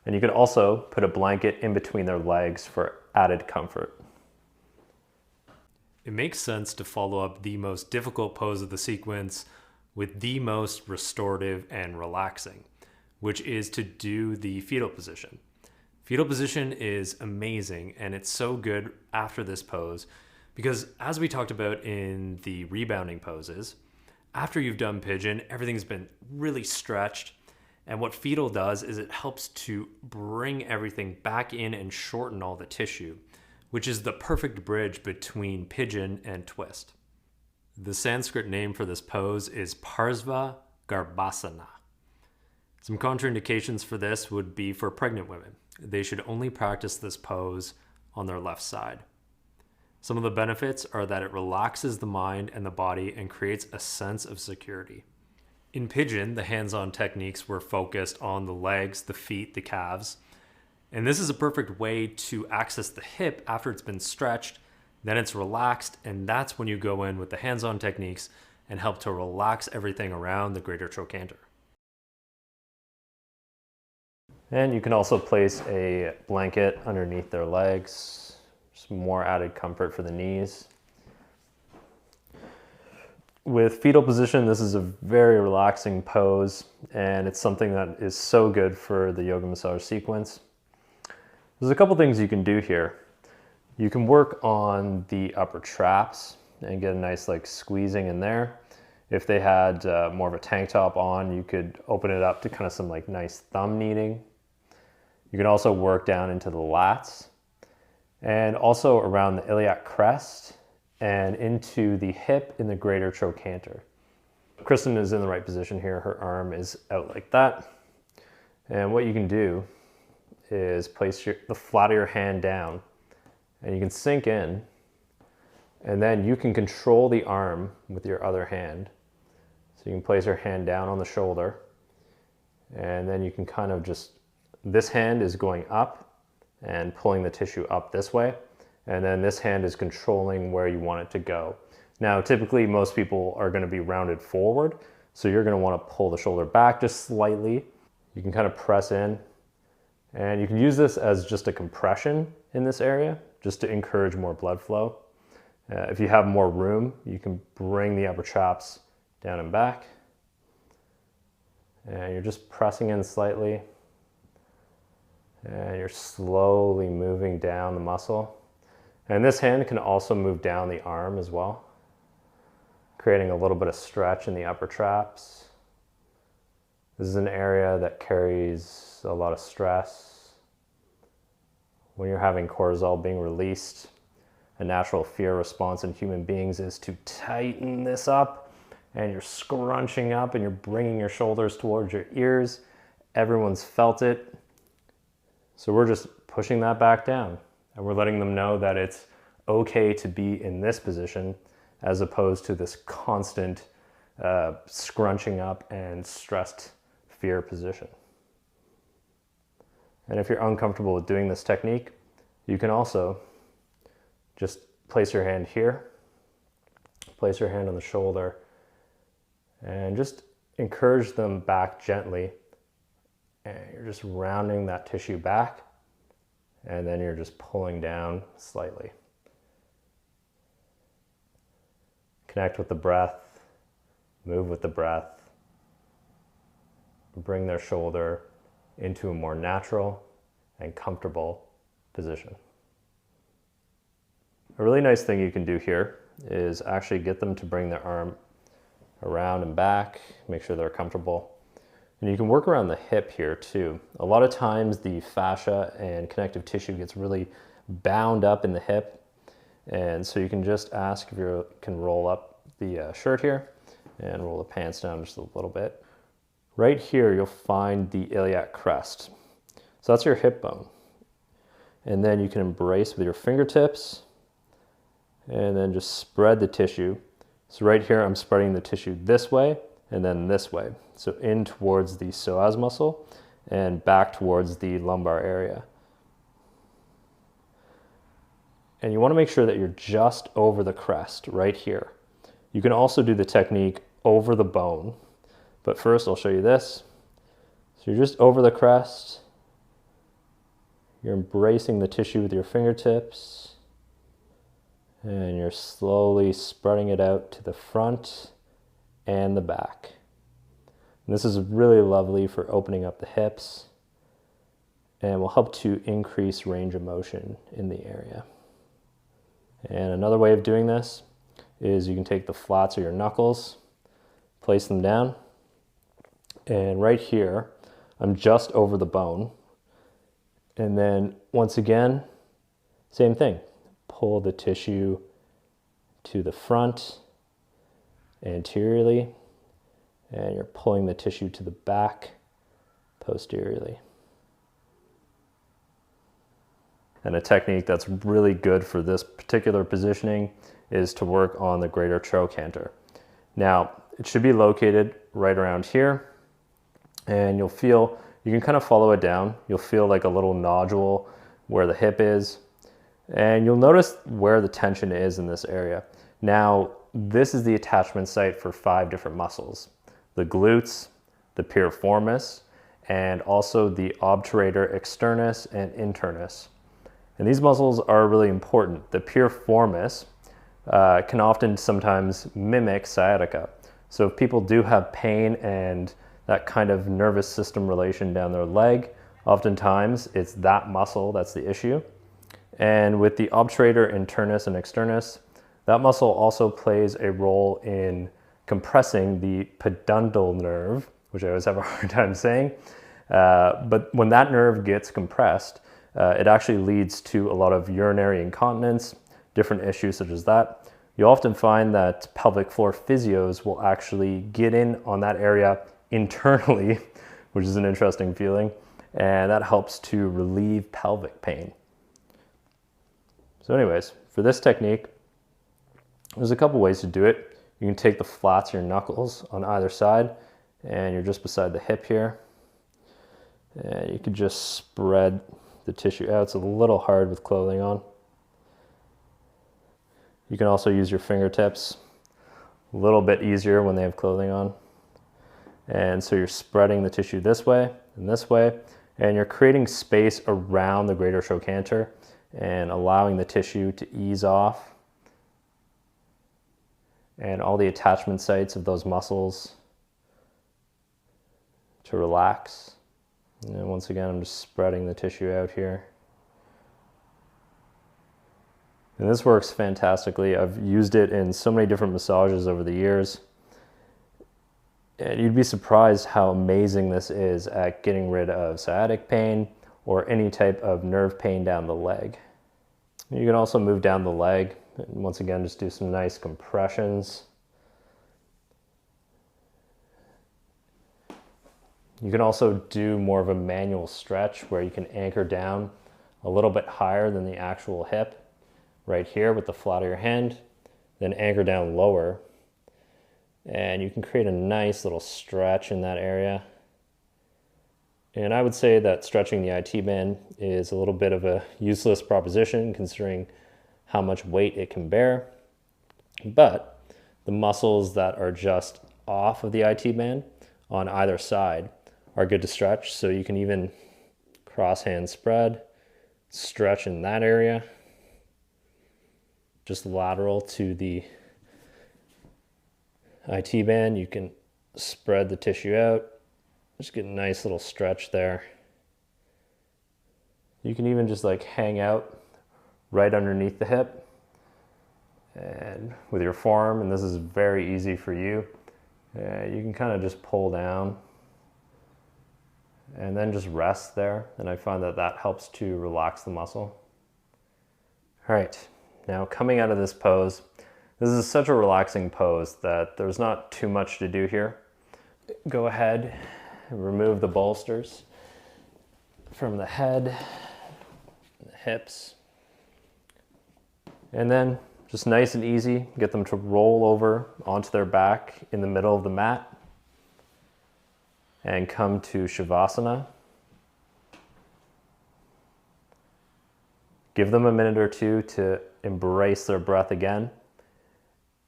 And you can also put a blanket in between their legs for added comfort. It makes sense to follow up the most difficult pose of the sequence with the most restorative and relaxing, which is to do the fetal position. Fetal position is amazing, and it's so good after this pose because, as we talked about in the rebounding poses, after you've done pigeon, everything's been really stretched. And what fetal does is it helps to bring everything back in and shorten all the tissue, which is the perfect bridge between pigeon and twist. The Sanskrit name for this pose is Parsva Garbhasana. Some contraindications for this would be for pregnant women. They should only practice this pose on their left side. Some of the benefits are that it relaxes the mind and the body and creates a sense of security. In pigeon, the hands-on techniques were focused on the legs, the feet, the calves. And this is a perfect way to access the hip after it's been stretched, then it's relaxed, and that's when you go in with the hands-on techniques and help to relax everything around the greater trochanter. And you can also place a blanket underneath their legs, just more added comfort for the knees. With fetal position, this is a very relaxing pose, and it's something that is so good for the yoga massage sequence. There's a couple things you can do here. You can work on the upper traps and get a nice squeezing in there. If they had more of a tank top on, you could open it up to kind of some nice thumb kneading. You can also work down into the lats and also around the iliac crest and into the hip in the greater trochanter. Kristen is in the right position here. Her arm is out like that. And what you can do is place the flat of your hand down, and you can sink in, and then you can control the arm with your other hand. So you can place your hand down on the shoulder, and then you can kind of this hand is going up and pulling the tissue up this way, and then this hand is controlling where you want it to go. Now, typically most people are going to be rounded forward, so you're going to want to pull the shoulder back just slightly. You can kind of press in, and you can use this as just a compression in this area, just to encourage more blood flow. If you have more room, you can bring the upper traps down and back, and you're just pressing in slightly, and you're slowly moving down the muscle. And this hand can also move down the arm as well, creating a little bit of stretch in the upper traps. This is an area that carries a lot of stress. When you're having cortisol being released, a natural fear response in human beings is to tighten this up, and you're scrunching up and you're bringing your shoulders towards your ears. Everyone's felt it. So we're just pushing that back down, and we're letting them know that it's okay to be in this position as opposed to this constant scrunching up and stressed fear position. And if you're uncomfortable with doing this technique, you can also just place your hand here, place your hand on the shoulder, and just encourage them back gently. And you're just rounding that tissue back, and then you're just pulling down slightly. Connect with the breath, move with the breath, bring their shoulder into a more natural and comfortable position. A really nice thing you can do here is actually get them to bring their arm around and back, make sure they're comfortable. And you can work around the hip here too. A lot of times the fascia and connective tissue gets really bound up in the hip. And so you can just ask if you can roll up the shirt here and roll the pants down just a little bit. Right here, you'll find the iliac crest. So that's your hip bone. And then you can embrace with your fingertips and then just spread the tissue. So right here, I'm spreading the tissue this way and then this way. So in towards the psoas muscle and back towards the lumbar area. And you want to make sure that you're just over the crest right here. You can also do the technique over the bone, but first I'll show you this. So you're just over the crest. You're embracing the tissue with your fingertips, and you're slowly spreading it out to the front and the back. And this is really lovely for opening up the hips and will help to increase range of motion in the area. And another way of doing this is you can take the flats of your knuckles, place them down, and right here, I'm just over the bone. And then once again, same thing. Pull the tissue to the front anteriorly, and you're pulling the tissue to the back posteriorly. And a technique that's really good for this particular positioning is to work on the greater trochanter. Now, it should be located right around here, and you'll feel, you can kind of follow it down. You'll feel like a little nodule where the hip is, and you'll notice where the tension is in this area. Now, this is the attachment site for 5 different muscles: the glutes, the piriformis, and also the obturator externus and internus. And these muscles are really important. The piriformis can often sometimes mimic sciatica. So if people do have pain and that kind of nervous system relation down their leg, oftentimes it's that muscle that's the issue. And with the obturator internus and externus, that muscle also plays a role in compressing the pudendal nerve, which I always have a hard time saying. But when that nerve gets compressed, it actually leads to a lot of urinary incontinence, different issues such as that. You often find that pelvic floor physios will actually get in on that area internally, which is an interesting feeling, and that helps to relieve pelvic pain. So anyways, for this technique, there's a couple ways to do it. You can take the flats of your knuckles on either side, and you're just beside the hip here, and you can just spread the tissue out. It's a little hard with clothing on. You can also use your fingertips, a little bit easier when they have clothing on. And so you're spreading the tissue this way, and you're creating space around the greater trochanter and allowing the tissue to ease off and all the attachment sites of those muscles to relax. And once again, I'm just spreading the tissue out here. And this works fantastically. I've used it in so many different massages over the years. And you'd be surprised how amazing this is at getting rid of sciatic pain or any type of nerve pain down the leg. You can also move down the leg. And once again, just do some nice compressions. You can also do more of a manual stretch where you can anchor down a little bit higher than the actual hip, right here with the flat of your hand, then anchor down lower. And you can create a nice little stretch in that area. And I would say that stretching the IT band is a little bit of a useless proposition considering how much weight it can bear. But the muscles that are just off of the IT band on either side are good to stretch. So you can even cross hand spread, stretch in that area, just lateral to the IT band. You can spread the tissue out, just get a nice little stretch there. You can even just like hang out right underneath the hip and with your forearm, and this is very easy for you. You can kind of just pull down and then just rest there, and I find that that helps to relax the muscle. All right, now coming out of this pose, this is such a relaxing pose that there's not too much to do here. Go ahead and remove the bolsters from the head, hips. And then just nice and easy, get them to roll over onto their back in the middle of the mat and come to Shavasana. Give them a minute or two to embrace their breath again.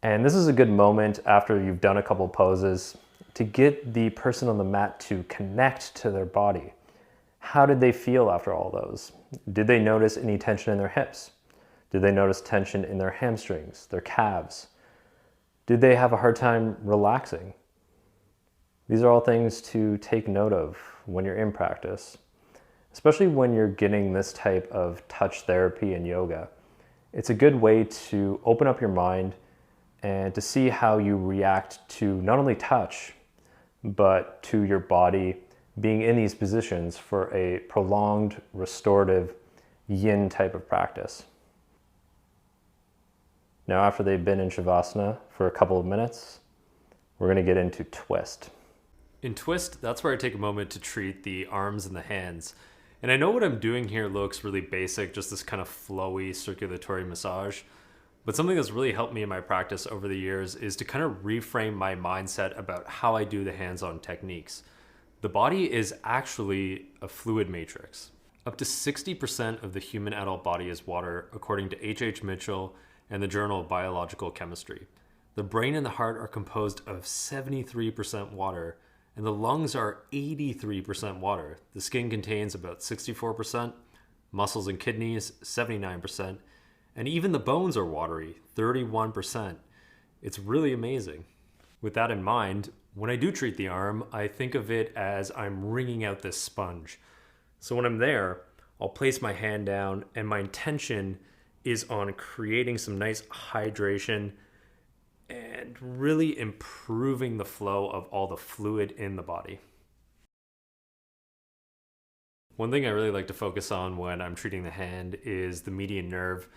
And this is a good moment after you've done a couple poses to get the person on the mat to connect to their body. How did they feel after all those? Did they notice any tension in their hips? Did they notice tension in their hamstrings, their calves? Did they have a hard time relaxing? These are all things to take note of when you're in practice, especially when you're getting this type of touch therapy in yoga. It's a good way to open up your mind and to see how you react to not only touch, but to your body being in these positions for a prolonged, restorative, yin type of practice. Now, after they've been in Shavasana for a couple of minutes, we're going to get into twist. In twist, that's where I take a moment to treat the arms and the hands. And I know what I'm doing here looks really basic, just this kind of flowy circulatory massage. But something that's really helped me in my practice over the years is to kind of reframe my mindset about how I do the hands-on techniques. The body is actually a fluid matrix. Up to 60% of the human adult body is water, according to H.H. Mitchell and the Journal of Biological Chemistry. The brain and the heart are composed of 73% water, and the lungs are 83% water. The skin contains about 64%, muscles and kidneys 79%, and even the bones are watery, 31%. It's really amazing. With that in mind, when I do treat the arm, I think of it as I'm wringing out this sponge. So when I'm there, I'll place my hand down, and my intention is on creating some nice hydration and really improving the flow of all the fluid in the body. One thing I really like to focus on when I'm treating the hand is the median nerve,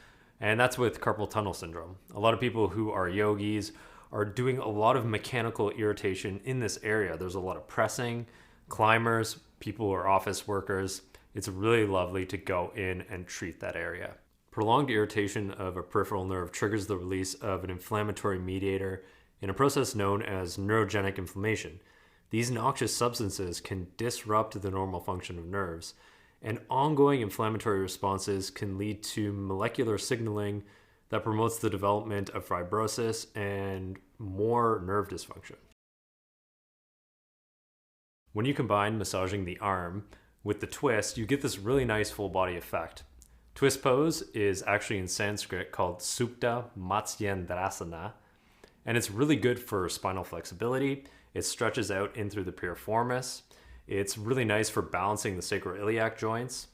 and that's with carpal tunnel syndrome. A lot of people who are yogis are doing a lot of mechanical irritation in this area. There's a lot of pressing, climbers, people who are office workers. It's really lovely to go in and treat that area. Prolonged irritation of a peripheral nerve triggers the release of an inflammatory mediator in a process known as neurogenic inflammation. These noxious substances can disrupt the normal function of nerves, and ongoing inflammatory responses can lead to molecular signaling that promotes the development of fibrosis and more nerve dysfunction. When you combine massaging the arm with the twist, you get this really nice full body effect. Twist pose is actually in Sanskrit called Supta Matsyendrasana, and it's really good for spinal flexibility. It stretches out in through the piriformis. It's really nice for balancing the sacroiliac joints.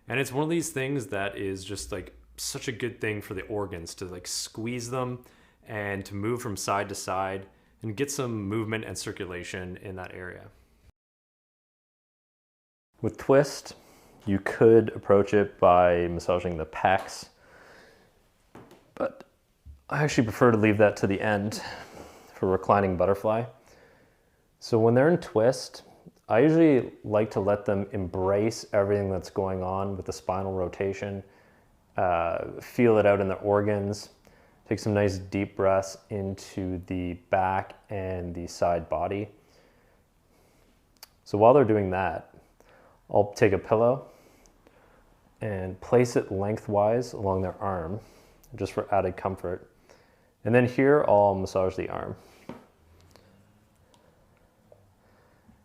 And it's one of these things that is just like such a good thing for the organs to like squeeze them and to move from side to side and get some movement and circulation in that area. With twist, you could approach it by massaging the pecs, but I actually prefer to leave that to the end for reclining butterfly. So when they're in twist, I usually like to let them embrace everything that's going on with the spinal rotation, feel it out in their organs, take some nice deep breaths into the back and the side body. So while they're doing that, I'll take a pillow and place it lengthwise along their arm, just for added comfort. And then here I'll massage the arm.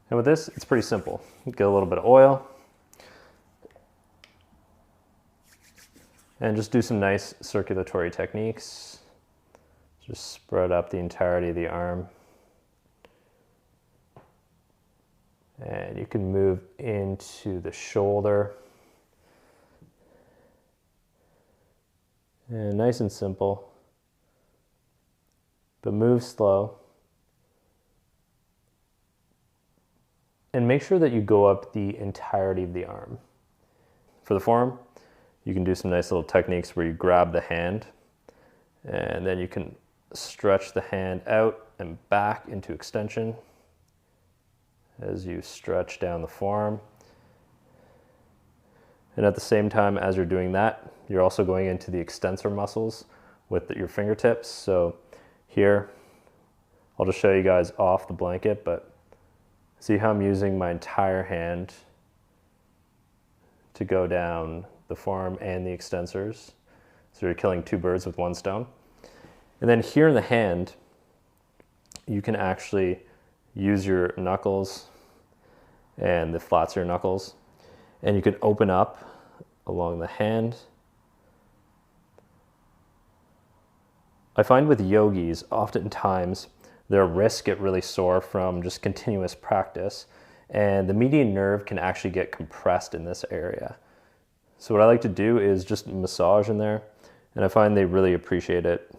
And with this, it's pretty simple. Get a little bit of oil and just do some nice circulatory techniques. Just spread up the entirety of the arm. And you can move into the shoulder. And nice and simple, but move slow. And make sure that you go up the entirety of the arm. For the forearm, you can do some nice little techniques where you grab the hand and then you can stretch the hand out and back into extension as you stretch down the forearm. And at the same time as you're doing that, you're also going into the extensor muscles with your fingertips. So here, I'll just show you guys off the blanket, but see how I'm using my entire hand to go down the forearm and the extensors. So you're killing two birds with one stone. And then here in the hand, you can actually use your knuckles and the flats of your knuckles, and you can open up along the hand. I find with yogis, oftentimes their wrists get really sore from just continuous practice, and the median nerve can actually get compressed in this area. So what I like to do is just massage in there, and I find they really appreciate it.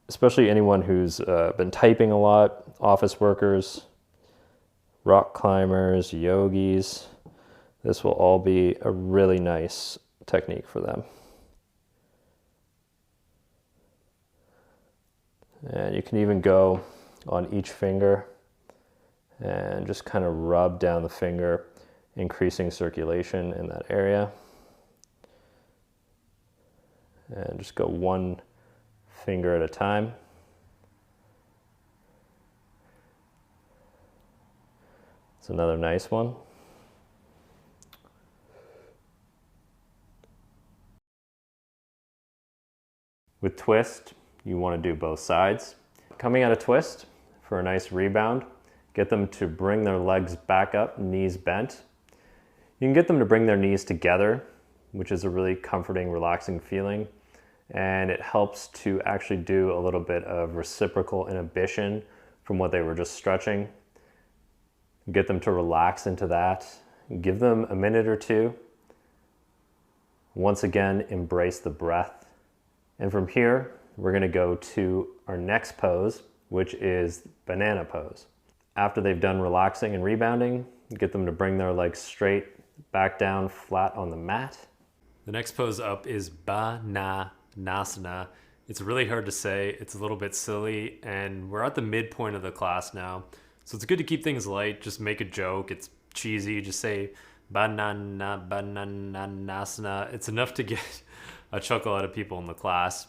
Especially anyone who's been typing a lot, office workers, rock climbers, yogis. This will all be a really nice technique for them. And you can even go on each finger and just kind of rub down the finger, increasing circulation in that area. And just go one finger at a time. It's another nice one. With twist, you want to do both sides. Coming out of twist for a nice rebound, get them to bring their legs back up, knees bent. You can get them to bring their knees together, which is a really comforting, relaxing feeling. And it helps to actually do a little bit of reciprocal inhibition from what they were just stretching. Get them to relax into that. Give them a minute or two. Once again, embrace the breath. And from here, we're gonna go to our next pose, which is banana pose. After they've done relaxing and rebounding, get them to bring their legs straight back down flat on the mat. The next pose up is Bananasana. It's really hard to say. It's a little bit silly, and we're at the midpoint of the class now. So it's good to keep things light. Just make a joke. It's cheesy. Just say Bananasana. It's enough to get a chuckle out of people in the class.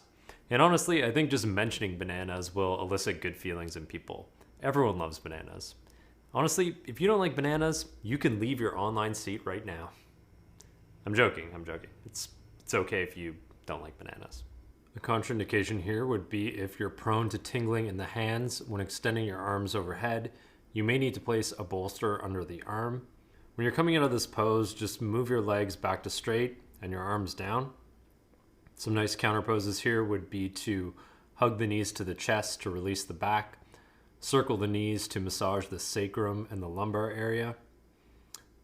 And honestly, I think just mentioning bananas will elicit good feelings in people. Everyone loves bananas. Honestly, if you don't like bananas, you can leave your online seat right now. I'm joking. It's okay if you don't like bananas. A contraindication here would be if you're prone to tingling in the hands when extending your arms overhead. You may need to place a bolster under the arm. When you're coming out of this pose, just move your legs back to straight and your arms down. Some nice counter poses here would be to hug the knees to the chest to release the back, circle the knees to massage the sacrum and the lumbar area.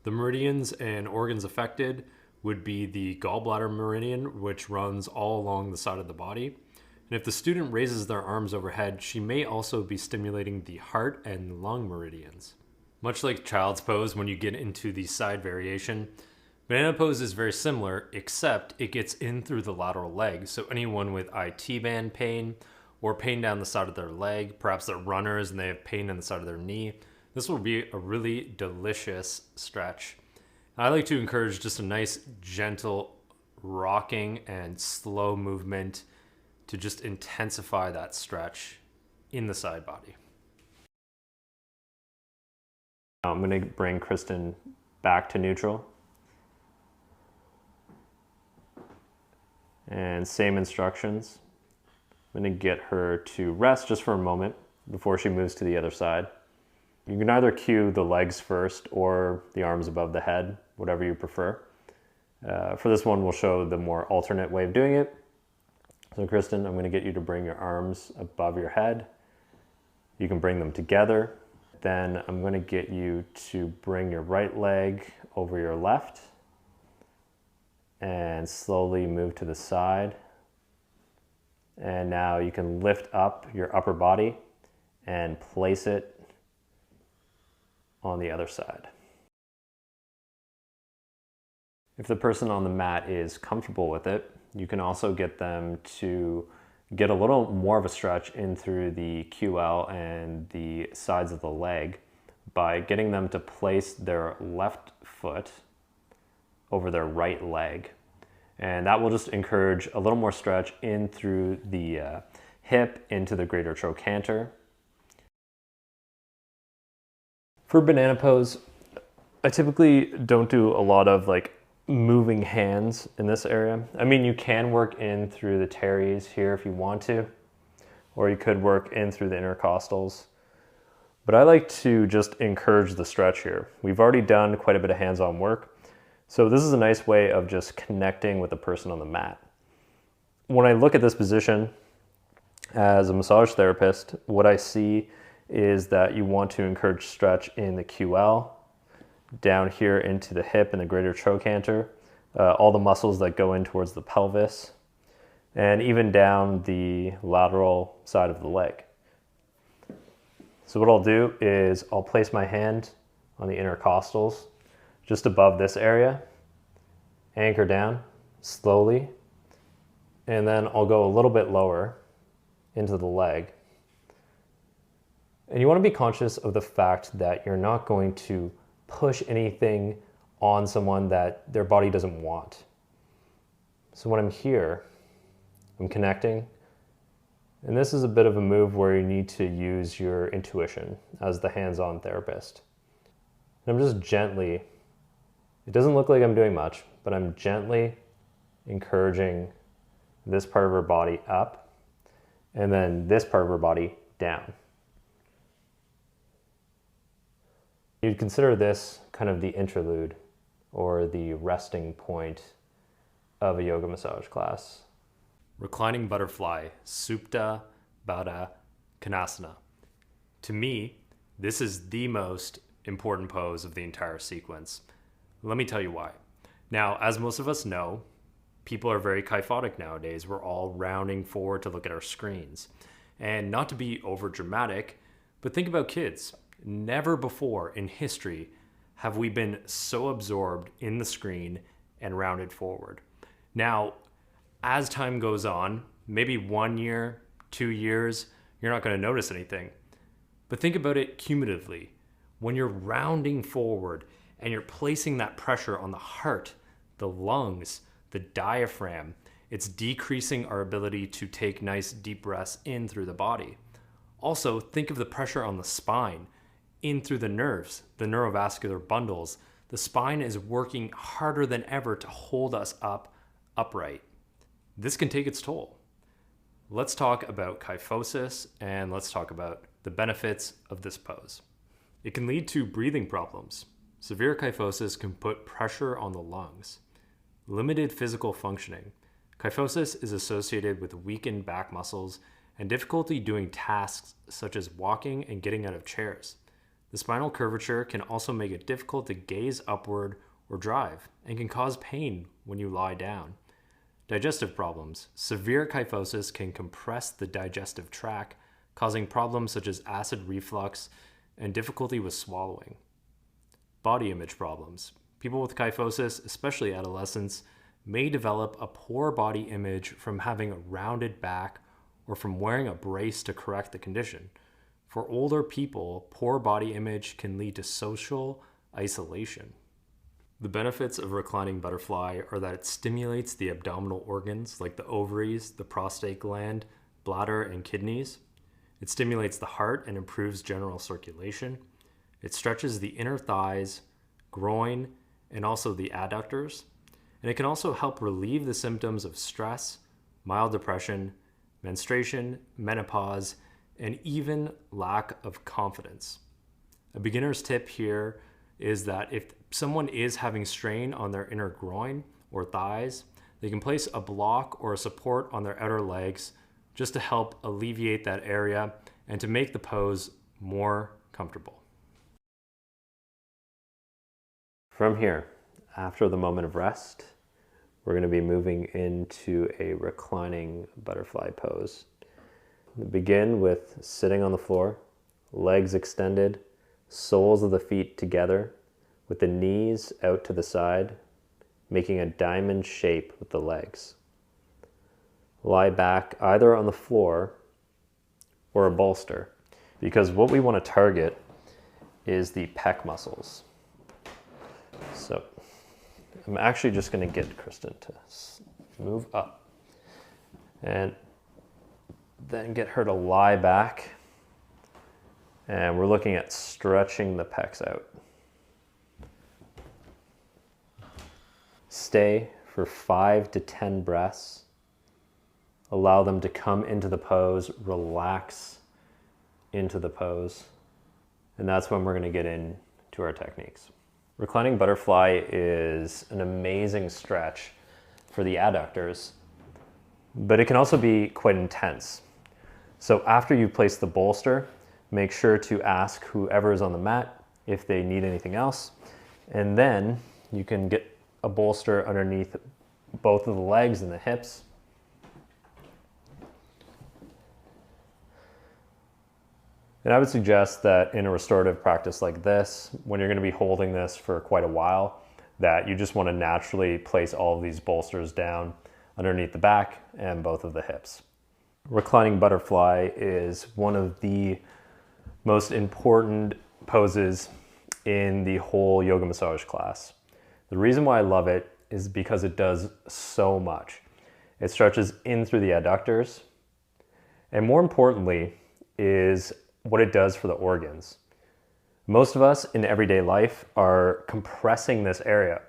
The meridians and organs affected would be the gallbladder meridian, which runs all along the side of the body. And if the student raises their arms overhead, she may also be stimulating the heart and lung meridians. Much like child's pose, when you get into the side variation, banana pose is very similar, except it gets in through the lateral leg. So anyone with IT band pain or pain down the side of their leg, perhaps they're runners and they have pain on the side of their knee, this will be a really delicious stretch. I like to encourage just a nice, gentle rocking and slow movement to just intensify that stretch in the side body. I'm going to bring Kristen back to neutral. And same instructions. I'm going to get her to rest just for a moment before she moves to the other side. You can either cue the legs first or the arms above the head, whatever you prefer. For this one, we'll show the more alternate way of doing it. So Kristen, I'm going to get you to bring your arms above your head. You can bring them together. Then I'm going to get you to bring your right leg over your left and slowly move to the side. And now you can lift up your upper body and place it on the other side. If the person on the mat is comfortable with it, you can also get them to get a little more of a stretch in through the QL and the sides of the leg by getting them to place their left foot over their right leg. And that will just encourage a little more stretch in through the hip into the greater trochanter. For banana pose, I typically don't do a lot of like moving hands in this area. I mean, you can work in through the teres here if you want to, or you could work in through the intercostals. But I like to just encourage the stretch here. We've already done quite a bit of hands-on work, so this is a nice way of just connecting with the person on the mat. When I look at this position as a massage therapist, what I see is that you want to encourage stretch in the QL, down here into the hip and the greater trochanter, all the muscles that go in towards the pelvis, and even down the lateral side of the leg. So what I'll do is I'll place my hand on the intercostals just above this area, anchor down slowly, and then I'll go a little bit lower into the leg. And you want to be conscious of the fact that you're not going to push anything on someone that their body doesn't want. So when I'm here, I'm connecting, and this is a bit of a move where you need to use your intuition as the hands-on therapist. And I'm just gently, it doesn't look like I'm doing much, but I'm gently encouraging this part of her body up, and then this part of her body down. You'd consider this kind of the interlude or the resting point of a yoga massage class. Reclining butterfly, Supta Baddha Konasana. To me, this is the most important pose of the entire sequence. Let me tell you why. Now, as most of us know, people are very kyphotic nowadays. We're all rounding forward to look at our screens. And not to be over dramatic, but think about kids. Never before in history have we been so absorbed in the screen and rounded forward. Now, as time goes on, maybe 1 year, 2 years, you're not going to notice anything. But think about it cumulatively. When you're rounding forward and you're placing that pressure on the heart, the lungs, the diaphragm, it's decreasing our ability to take nice deep breaths in through the body. Also, think of the pressure on the spine, in through the nerves, the neurovascular bundles. The spine is working harder than ever to hold us upright. This can take its toll. Let's talk about kyphosis, and let's talk about the benefits of this pose. It can lead to breathing problems. Severe kyphosis can put pressure on the lungs. Limited physical functioning. Kyphosis is associated with weakened back muscles and difficulty doing tasks such as walking and getting out of chairs. The spinal curvature can also make it difficult to gaze upward or drive and can cause pain when you lie down. Digestive problems. Severe kyphosis can compress the digestive tract, causing problems such as acid reflux and difficulty with swallowing. Body image problems. People with kyphosis, especially adolescents, may develop a poor body image from having a rounded back or from wearing a brace to correct the condition. For older people, poor body image can lead to social isolation. The benefits of reclining butterfly are that it stimulates the abdominal organs like the ovaries, the prostate gland, bladder, and kidneys. It stimulates the heart and improves general circulation. It stretches the inner thighs, groin, and also the adductors. And it can also help relieve the symptoms of stress, mild depression, menstruation, menopause, and even lack of confidence. A beginner's tip here is that if someone is having strain on their inner groin or thighs, they can place a block or a support on their outer legs just to help alleviate that area and to make the pose more comfortable. From here, after the moment of rest, we're going to be moving into a reclining butterfly pose. Begin with sitting on the floor, legs extended, soles of the feet together, with the knees out to the side, making a diamond shape with the legs. Lie back either on the floor or a bolster, because what we want to target is the pec muscles. So I'm actually just going to get Kristen to move up and then get her to lie back. And we're looking at stretching the pecs out. Stay for 5 to 10 breaths. Allow them to come into the pose, relax into the pose. And that's when we're going to get into our techniques. Reclining butterfly is an amazing stretch for the adductors, but it can also be quite intense. So after you place the bolster, make sure to ask whoever is on the mat if they need anything else. And then you can get a bolster underneath both of the legs and the hips. And I would suggest that in a restorative practice like this, when you're going to be holding this for quite a while, that you just want to naturally place all of these bolsters down underneath the back and both of the hips. Reclining butterfly is one of the most important poses in the whole yoga massage class. The reason why I love it is because it does so much. It stretches in through the adductors, and more importantly is what it does for the organs. Most of us in everyday life are compressing this area,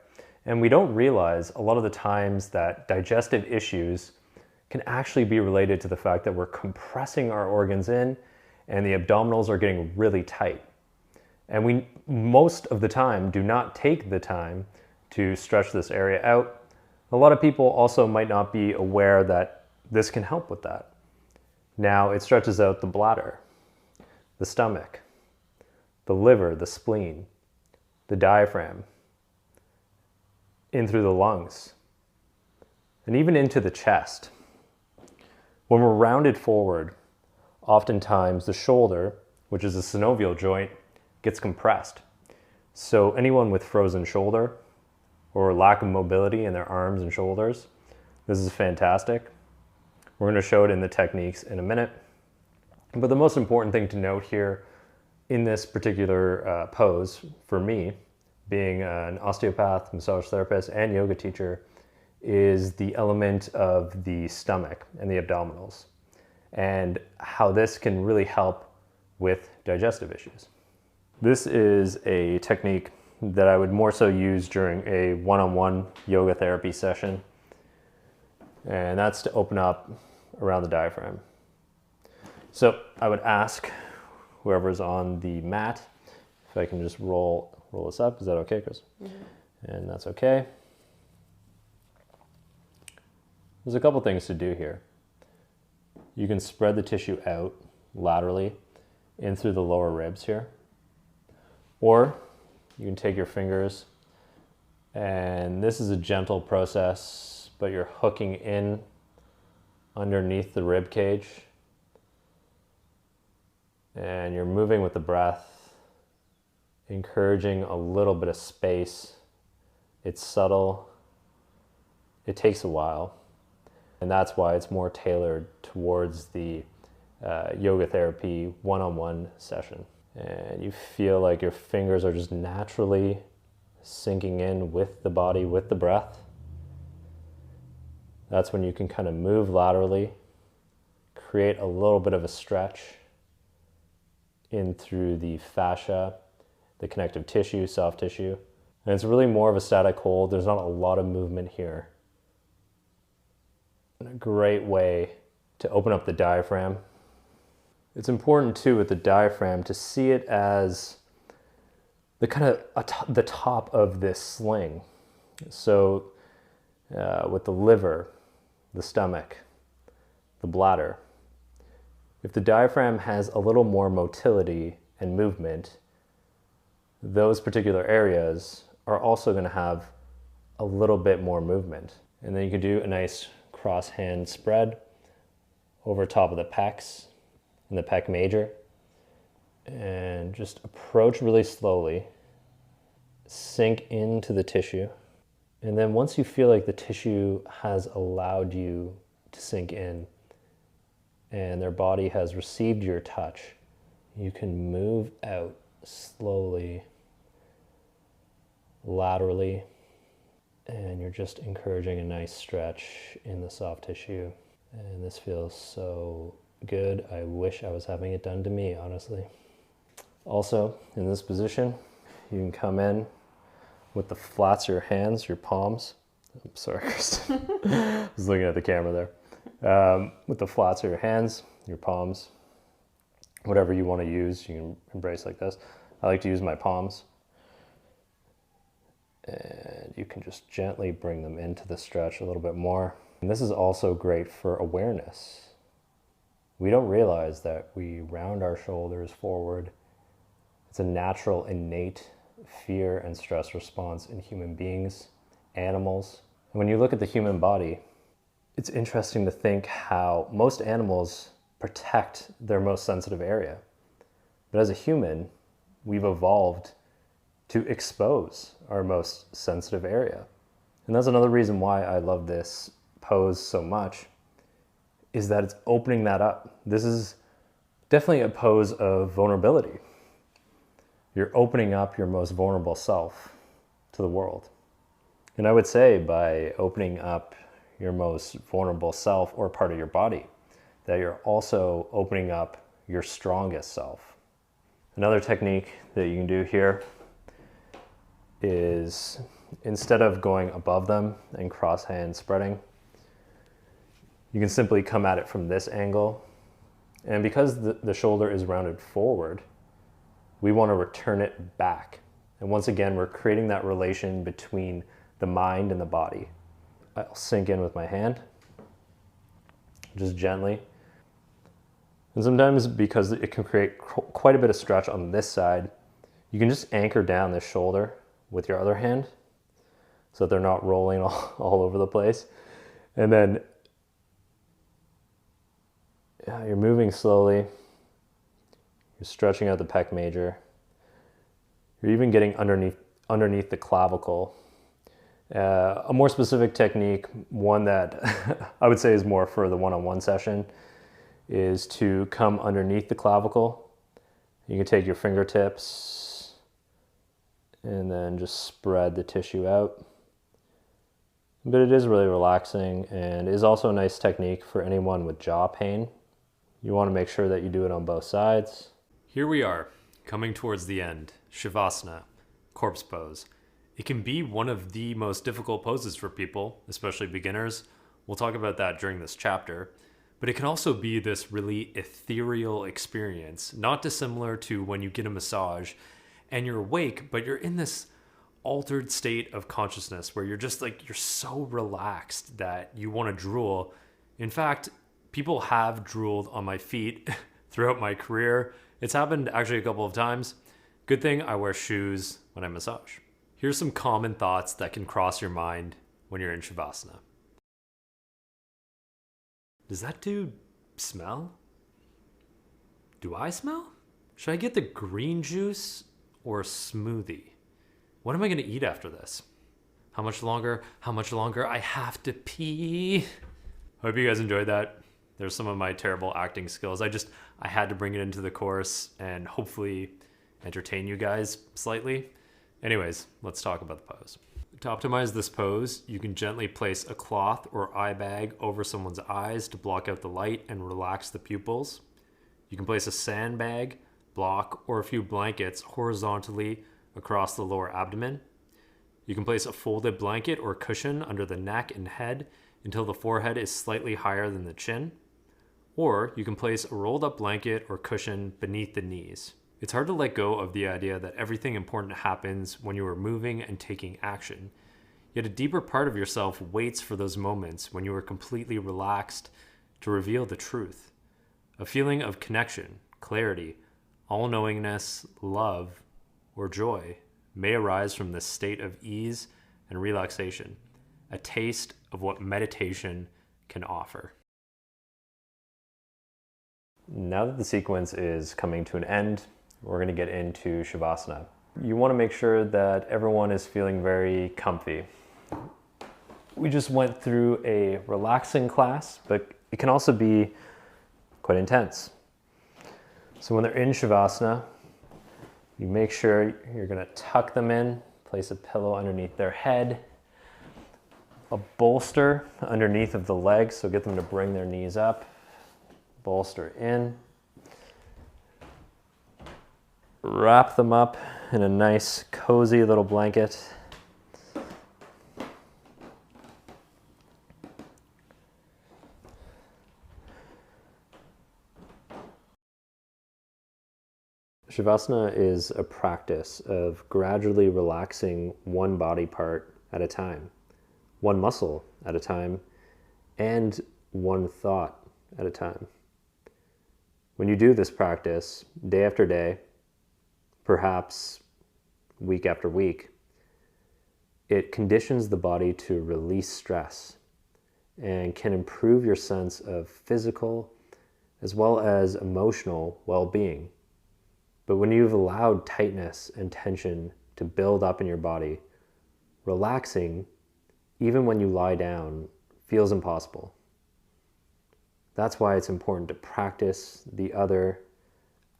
and we don't realize a lot of the times that digestive issues can actually be related to the fact that we're compressing our organs in and the abdominals are getting really tight. And we most of the time do not take the time to stretch this area out. A lot of people also might not be aware that this can help with that. Now it stretches out the bladder, the stomach, the liver, the spleen, the diaphragm, in through the lungs, and even into the chest. When we're rounded forward, oftentimes the shoulder, which is a synovial joint, gets compressed. So anyone with frozen shoulder or lack of mobility in their arms and shoulders, this is fantastic. We're going to show it in the techniques in a minute. But the most important thing to note here in this particular pose, for me, being an osteopath, massage therapist, and yoga teacher, is the element of the stomach and the abdominals, and how this can really help with digestive issues. This is a technique that I would more so use during a one-on-one yoga therapy session, and that's to open up around the diaphragm. So I would ask whoever's on the mat if I can just roll this up. Is that okay, Chris? Mm-hmm. And that's okay. There's a couple things to do here. You can spread the tissue out laterally in through the lower ribs here. Or you can take your fingers, and this is a gentle process, but you're hooking in underneath the rib cage. And you're moving with the breath, encouraging a little bit of space. It's subtle. It takes a while. And that's why it's more tailored towards the yoga therapy one-on-one session. And you feel like your fingers are just naturally sinking in with the body, with the breath. That's when you can kind of move laterally, create a little bit of a stretch in through the fascia, the connective tissue, soft tissue. And it's really more of a static hold. There's not a lot of movement here. And a great way to open up the diaphragm. It's important too with the diaphragm to see it as the kind of the top of this sling. So with the liver, the stomach, the bladder, if the diaphragm has a little more motility and movement, those particular areas are also going to have a little bit more movement. And then you can do a nice cross hand spread over top of the pecs and the pec major, and just approach really slowly, sink into the tissue. And then once you feel like the tissue has allowed you to sink in and their body has received your touch, you can move out slowly, laterally, And you're just encouraging a nice stretch in the soft tissue. And this feels so good. I wish I was having it done to me, honestly. Also, in this position, you can come in with the flats of your hands, your palms. I'm sorry, Kristen. I was looking at the camera there. With the flats of your hands, your palms, whatever you want to use, you can embrace like this. I like to use my palms. And you can just gently bring them into the stretch a little bit more. And this is also great for awareness. We don't realize that we round our shoulders forward. It's a natural, innate fear and stress response in human beings, animals. And when you look at the human body, it's interesting to think how most animals protect their most sensitive area. But as a human, we've evolved to expose our most sensitive area. And that's another reason why I love this pose so much, is that it's opening that up. This is definitely a pose of vulnerability. You're opening up your most vulnerable self to the world. And I would say by opening up your most vulnerable self or part of your body, that you're also opening up your strongest self. Another technique that you can do here is, instead of going above them and cross hand spreading, you can simply come at it from this angle. And because the shoulder is rounded forward, we want to return it back. And once again, we're creating that relation between the mind and the body. I'll sink in with my hand, just gently. And sometimes, because it can create quite a bit of stretch on this side, you can just anchor down this shoulder with your other hand so that they're not rolling all over the place. And then you're moving slowly. You're stretching out the pec major. You're even getting underneath the clavicle. A more specific technique, one that I would say is more for the one-on-one session, is to come underneath the clavicle. You can take your fingertips and then just spread the tissue out. But it is really relaxing, and is also a nice technique for anyone with jaw pain. You want to make sure that you do it on both sides. Here we are, coming towards the end. Shavasana, corpse pose. It can be one of the most difficult poses for people, especially beginners. We'll talk about that during this chapter. But it can also be this really ethereal experience, not dissimilar to when you get a massage and you're awake, but you're in this altered state of consciousness where you're just like, you're so relaxed that you want to drool. In fact, people have drooled on my feet throughout my career. It's happened actually a couple of times. Good thing I wear shoes when I massage. Here's some common thoughts that can cross your mind when you're in Shavasana. Does that dude smell? Do I smell? Should I get the green juice or a smoothie? What am I gonna eat after this? How much longer? How much longer? I have to pee. Hope you guys enjoyed that. There's some of my terrible acting skills. I had to bring it into the course and hopefully entertain you guys slightly. Anyways, let's talk about the pose. To optimize this pose, you can gently place a cloth or eye bag over someone's eyes to block out the light and relax the pupils. You can place a sandbag, block, or a few blankets horizontally across the lower abdomen. You can place a folded blanket or cushion under the neck and head until the forehead is slightly higher than the chin. Or you can place a rolled up blanket or cushion beneath the knees. It's hard to let go of the idea that everything important happens when you are moving and taking action. Yet a deeper part of yourself waits for those moments when you are completely relaxed to reveal the truth. A feeling of connection, clarity, all-knowingness, love, or joy may arise from this state of ease and relaxation, a taste of what meditation can offer. Now that the sequence is coming to an end, we're going to get into Shavasana. You want to make sure that everyone is feeling very comfy. We just went through a relaxing class, but it can also be quite intense. So when they're in Shavasana, you make sure you're going to tuck them in, place a pillow underneath their head, a bolster underneath of the legs, so get them to bring their knees up. Bolster in. Wrap them up in a nice, cozy little blanket. Shavasana is a practice of gradually relaxing one body part at a time, one muscle at a time, and one thought at a time. When you do this practice day after day, perhaps week after week, it conditions the body to release stress and can improve your sense of physical as well as emotional well-being. But when you've allowed tightness and tension to build up in your body, relaxing, even when you lie down, feels impossible. That's why it's important to practice the other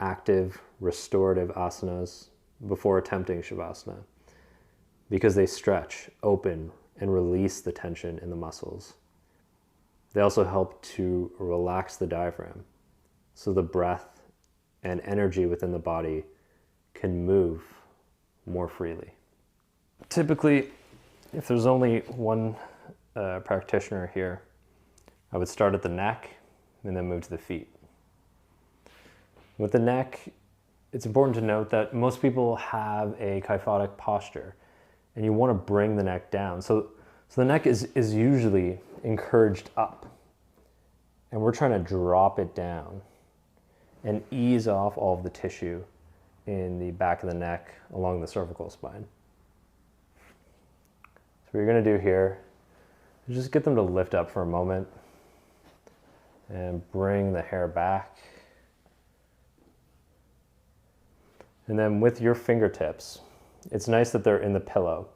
active, restorative asanas before attempting Shavasana, because they stretch, open, and release the tension in the muscles. They also help to relax the diaphragm, so the breath and energy within the body can move more freely. Typically, if there's only one practitioner here, I would start at the neck and then move to the feet. With the neck, it's important to note that most people have a kyphotic posture, and you want to bring the neck down. So the neck is usually encouraged up, and we're trying to drop it down and ease off all of the tissue in the back of the neck along the cervical spine. So what you're going to do here is just get them to lift up for a moment and bring the hair back. And then with your fingertips, it's nice that they're in the pillow,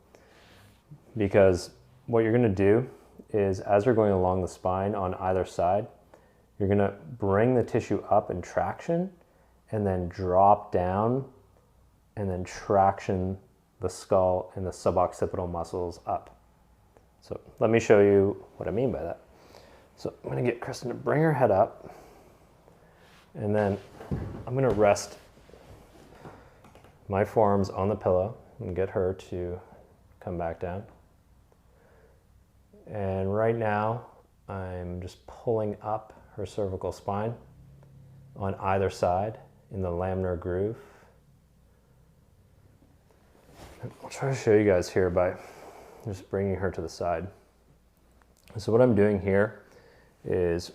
because what you're going to do is, as you're going along the spine on either side, you're going to bring the tissue up in traction and then drop down and then traction the skull and the suboccipital muscles up. So let me show you what I mean by that. So I'm going to get Kristen to bring her head up, and then I'm going to rest my forearms on the pillow and get her to come back down. And right now I'm just pulling up her cervical spine on either side in the laminar groove. I'll try to show you guys here by just bringing her to the side. So what I'm doing here is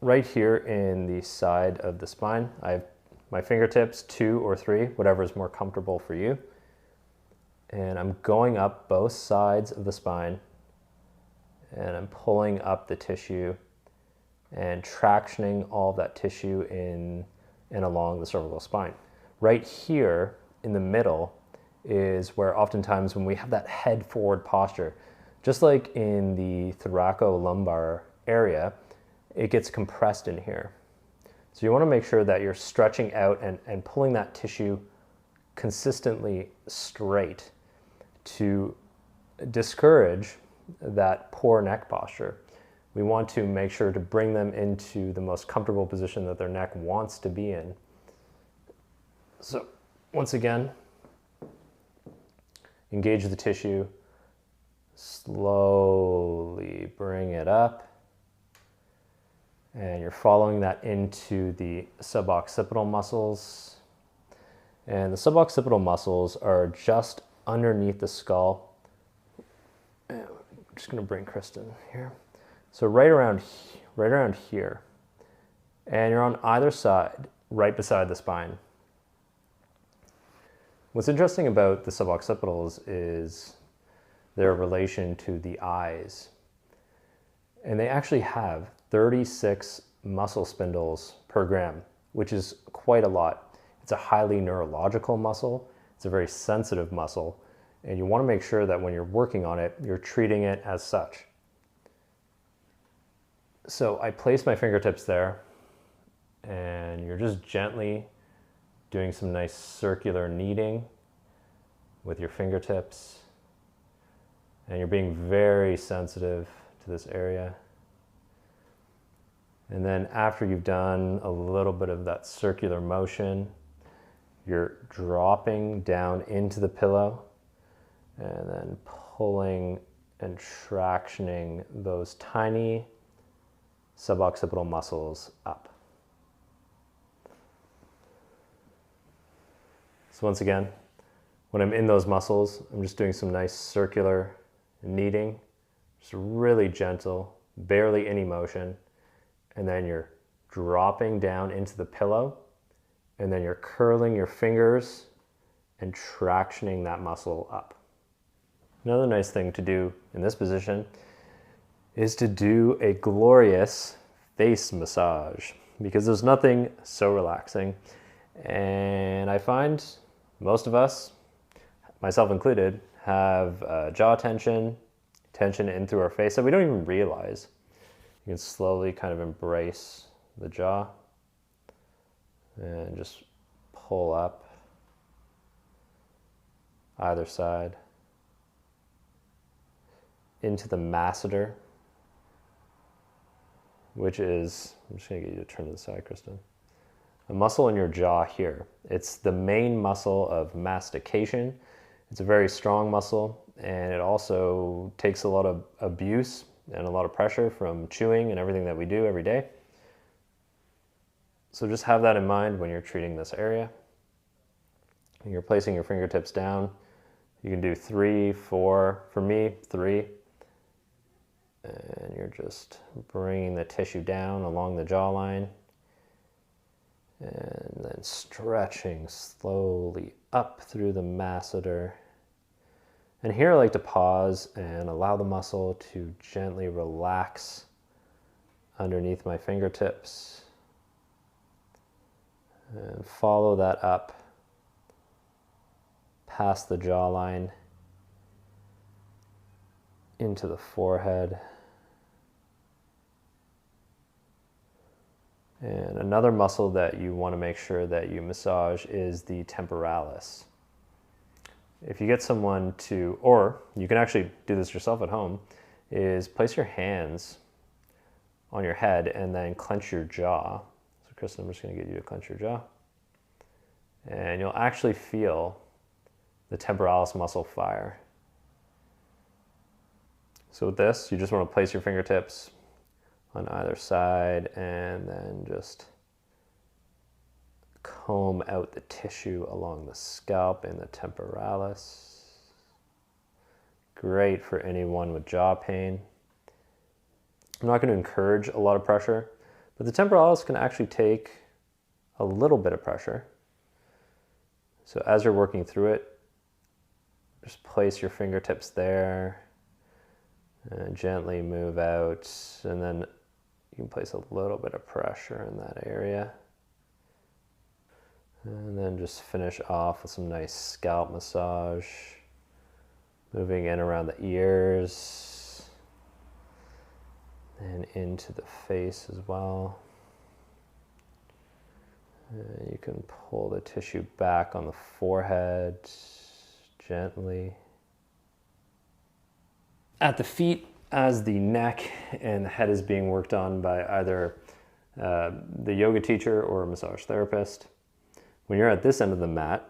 right here in the side of the spine, I have my fingertips, 2 or 3, whatever is more comfortable for you. And I'm going up both sides of the spine, and I'm pulling up the tissue and tractioning all of that tissue in and along the cervical spine. Right here in the middle is where oftentimes when we have that head forward posture, just like in the thoracolumbar area, it gets compressed in here. So you want to make sure that you're stretching out and pulling that tissue consistently straight to discourage that poor neck posture. We want to make sure to bring them into the most comfortable position that their neck wants to be in. So once again, engage the tissue, slowly bring it up, and you're following that into the suboccipital muscles. And the suboccipital muscles are just underneath the skull. And I'm just going to bring Kristen here. So right around here, and you're on either side, right beside the spine. What's interesting about the suboccipitals is their relation to the eyes. And they actually have 36 muscle spindles per gram, which is quite a lot. It's a highly neurological muscle. It's a very sensitive muscle, and you want to make sure that when you're working on it, you're treating it as such. So I place my fingertips there, and you're just gently doing some nice circular kneading with your fingertips. And you're being very sensitive to this area. And then after you've done a little bit of that circular motion, you're dropping down into the pillow and then pulling and tractioning those tiny suboccipital muscles up. So once again, when I'm in those muscles, I'm just doing some nice circular kneading, just really gentle, barely any motion, and then you're dropping down into the pillow, and then you're curling your fingers and tractioning that muscle up. Another nice thing to do in this position is to do a glorious face massage, because there's nothing so relaxing. And I find most of us, myself included, have jaw tension in through our face that we don't even realize. You can slowly kind of embrace the jaw and just pull up either side into the masseter, which is, I'm just going to get you to turn to the side, Kristen. A muscle in your jaw here. It's the main muscle of mastication. It's a very strong muscle, and it also takes a lot of abuse and a lot of pressure from chewing and everything that we do every day. So just have that in mind when you're treating this area. And you're placing your fingertips down. You can do 3, 4, for me, 3. And you're just bringing the tissue down along the jawline. And then stretching slowly up through the masseter. And here I like to pause and allow the muscle to gently relax underneath my fingertips. And follow that up past the jawline into the forehead. And another muscle that you want to make sure that you massage is the temporalis. If you get someone to, or you can actually do this yourself at home, is place your hands on your head and then clench your jaw. So Kristen, I'm just going to get you to clench your jaw. And you'll actually feel the temporalis muscle fire. So with this, you just want to place your fingertips on either side and then just comb out the tissue along the scalp and the temporalis. Great for anyone with jaw pain. I'm not going to encourage a lot of pressure, but the temporalis can actually take a little bit of pressure. So as you're working through it, just place your fingertips there and gently move out, and then you can place a little bit of pressure in that area. And then just finish off with some nice scalp massage, moving in around the ears and into the face as well. And you can pull the tissue back on the forehead gently. At the feet, as the neck and the head is being worked on by either the yoga teacher or a massage therapist, when you're at this end of the mat,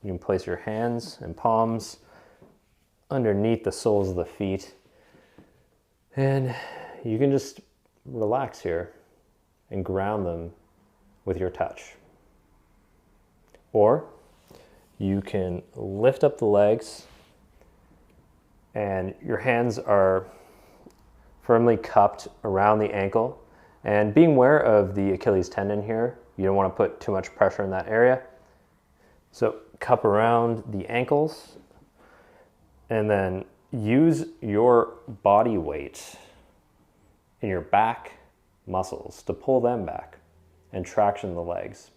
you can place your hands and palms underneath the soles of the feet, and you can just relax here and ground them with your touch. Or you can lift up the legs and your hands are firmly cupped around the ankle, and being aware of the Achilles tendon here, you don't want to put too much pressure in that area. So cup around the ankles and then use your body weight in your back muscles to pull them back and traction the legs.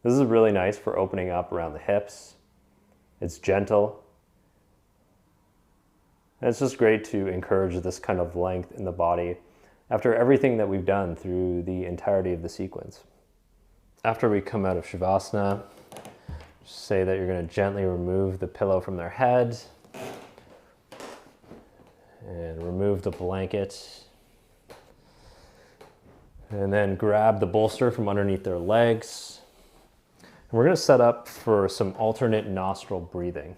This is really nice for opening up around the hips. It's gentle. And it's just great to encourage this kind of length in the body after everything that we've done through the entirety of the sequence. After we come out of Shavasana, say that you're going to gently remove the pillow from their head, And remove the blanket. And then grab the bolster from underneath their legs. And we're going to set up for some alternate nostril breathing.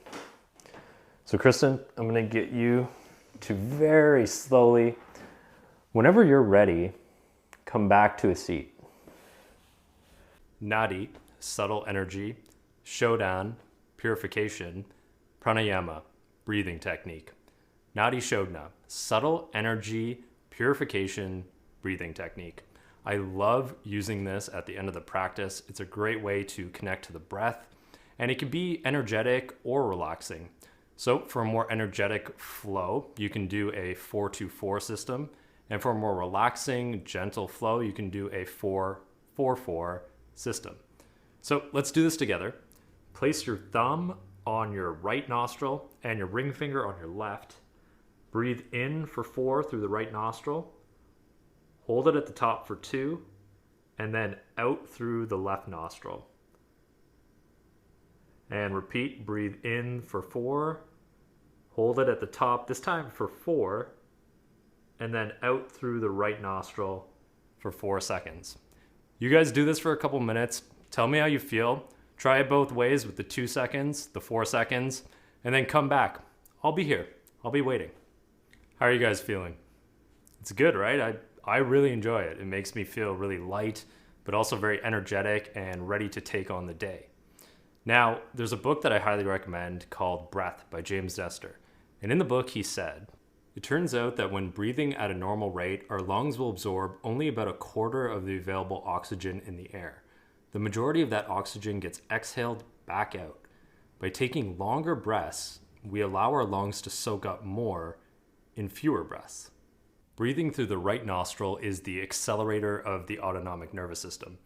So Kristen, I'm going to get you to very slowly, whenever you're ready, come back to a seat. Nadi, subtle energy. Shodhana, purification. Pranayama, breathing technique. Nadi Shodhana, subtle energy, purification, breathing technique. I love using this at the end of the practice. It's a great way to connect to the breath, and it can be energetic or relaxing. So for a more energetic flow, you can do a 4-2-4 system. And for a more relaxing, gentle flow, you can do a 4-4-4 system. So let's do this together. Place your thumb on your right nostril and your ring finger on your left. Breathe in for 4 through the right nostril. Hold it at the top for 2, and then out through the left nostril. And repeat, breathe in for 4, hold it at the top, this time for 4, and then out through the right nostril for 4 seconds. You guys do this for a couple minutes. Tell me how you feel. Try it both ways with the 2 seconds, the 4 seconds, and then come back. I'll be here. I'll be waiting. How are you guys feeling? It's good, right? I really enjoy it. It makes me feel really light, but also very energetic and ready to take on the day. Now, there's a book that I highly recommend called Breath by James Nestor. And in the book, he said, it turns out that when breathing at a normal rate, our lungs will absorb only about a quarter of the available oxygen in the air. The majority of that oxygen gets exhaled back out. By taking longer breaths, we allow our lungs to soak up more in fewer breaths. Breathing through the right nostril is the accelerator of the autonomic nervous system.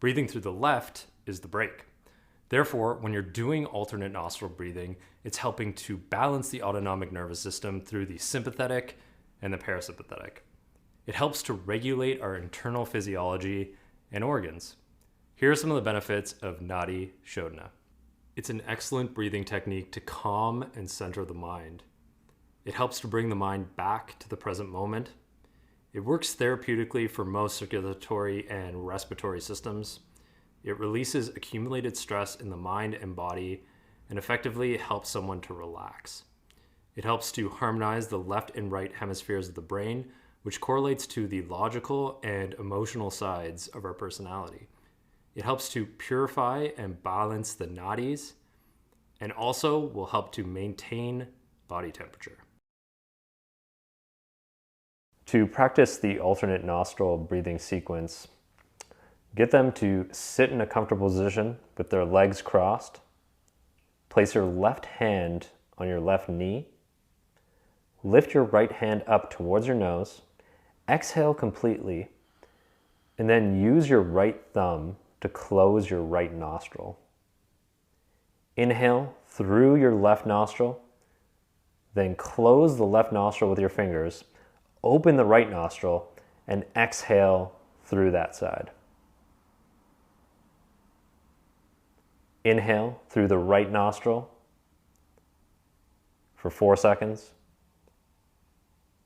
Breathing through the left is the brake. Therefore, when you're doing alternate nostril breathing, it's helping to balance the autonomic nervous system through the sympathetic and the parasympathetic. It helps to regulate our internal physiology and organs. Here are some of the benefits of Nadi Shodhana. It's an excellent breathing technique to calm and center the mind. It helps to bring the mind back to the present moment. It works therapeutically for most circulatory and respiratory systems. It releases accumulated stress in the mind and body and effectively helps someone to relax. It helps to harmonize the left and right hemispheres of the brain, which correlates to the logical and emotional sides of our personality. It helps to purify and balance the nadis and also will help to maintain body temperature. To practice the alternate nostril breathing sequence, get them to sit in a comfortable position with their legs crossed. Place your left hand on your left knee. Lift your right hand up towards your nose. Exhale completely. And then use your right thumb to close your right nostril. Inhale through your left nostril. Then close the left nostril with your fingers. Open the right nostril and exhale through that side. Inhale through the right nostril for 4 seconds.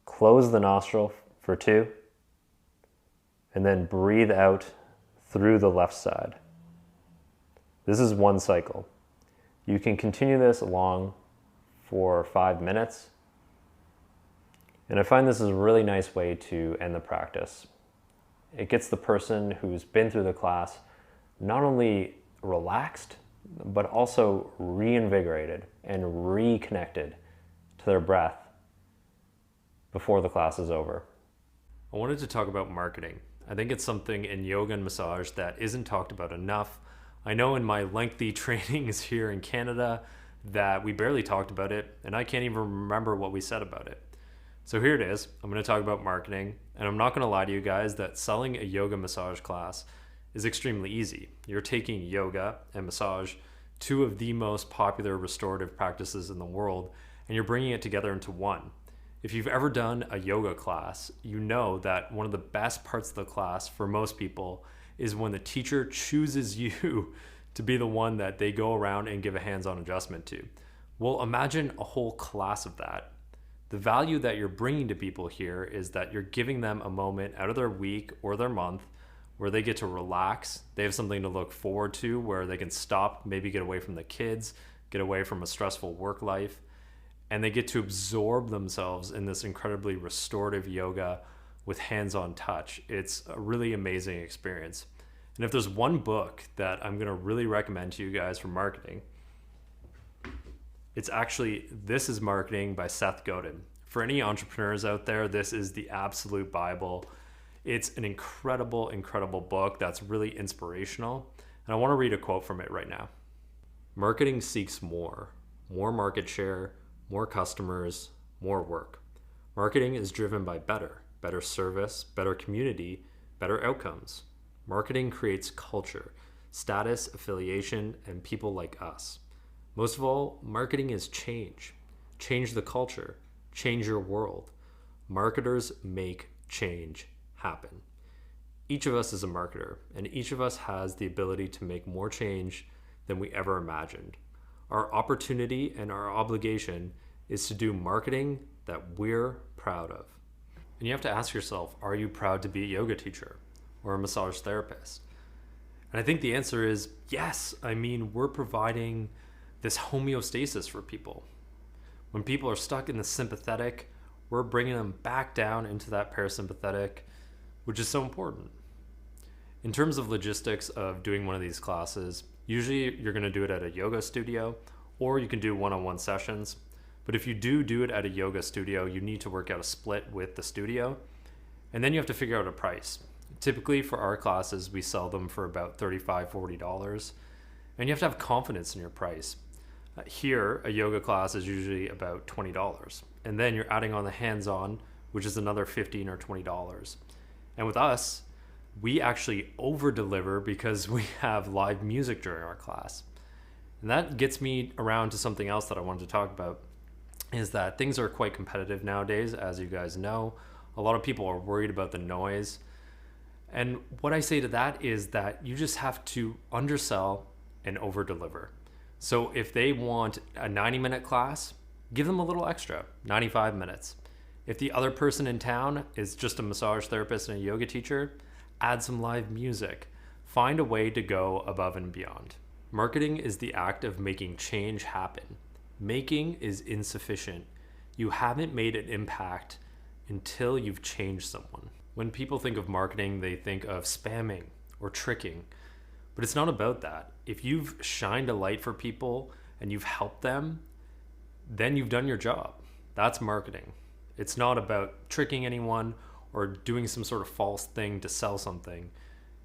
Close the nostril for 2. And then breathe out through the left side. This is 1 cycle. You can continue this along for 5 minutes. And I find this is a really nice way to end the practice. It gets the person who's been through the class not only relaxed, but also reinvigorated and reconnected to their breath before the class is over. I wanted to talk about marketing. I think it's something in yoga and massage that isn't talked about enough. I know in my lengthy trainings here in Canada that we barely talked about it, and I can't even remember what we said about it. So here it is. I'm going to talk about marketing, and I'm not going to lie to you guys that selling a yoga massage class is extremely easy. You're taking yoga and massage, 2 of the most popular restorative practices in the world, and you're bringing it together into one. If you've ever done a yoga class, you know that one of the best parts of the class for most people is when the teacher chooses you to be the one that they go around and give a hands-on adjustment to. Well, imagine a whole class of that. The value that you're bringing to people here is that you're giving them a moment out of their week or their month where they get to relax. They have something to look forward to where they can stop, maybe get away from the kids, get away from a stressful work life, and they get to absorb themselves in this incredibly restorative yoga with hands-on touch. It's a really amazing experience. And if there's one book that I'm going to really recommend to you guys for marketing, it's actually This is Marketing by Seth Godin. For any entrepreneurs out there, this is the absolute Bible. It's an incredible, incredible book that's really inspirational. And I want to read a quote from it right now. Marketing seeks more market share, more customers, more work. Marketing is driven by better service, better community, better outcomes. Marketing creates culture, status, affiliation, and people like us. Most of all, marketing is change. Change the culture, change your world. Marketers make change happen. Each of us is a marketer, and each of us has the ability to make more change than we ever imagined. Our opportunity and our obligation is to do marketing that we're proud of. And you have to ask yourself, are you proud to be a yoga teacher or a massage therapist? And I think the answer is yes. I mean, we're providing this homeostasis for people. When people are stuck in the sympathetic, we're bringing them back down into that parasympathetic, which is so important. In terms of logistics of doing one of these classes, usually you're going to do it at a yoga studio, or you can do one-on-one sessions. But if you do it at a yoga studio, you need to work out a split with the studio, and then you have to figure out a price. Typically for our classes, we sell them for about $35, $40, and you have to have confidence in your price. Here, a yoga class is usually about $20, and then you're adding on the hands-on, which is another $15 or $20. And with us, we actually over-deliver because we have live music during our class. And that gets me around to something else that I wanted to talk about, is that things are quite competitive nowadays, as you guys know. A lot of people are worried about the noise. And what I say to that is that you just have to undersell and over-deliver. So if they want a 90-minute class, give them a little extra, 95 minutes. If the other person in town is just a massage therapist and a yoga teacher, add some live music. Find a way to go above and beyond. Marketing is the act of making change happen. Making is insufficient. You haven't made an impact until you've changed someone. When people think of marketing, they think of spamming or tricking. But it's not about that. If you've shined a light for people and you've helped them, then you've done your job. That's marketing. It's not about tricking anyone or doing some sort of false thing to sell something.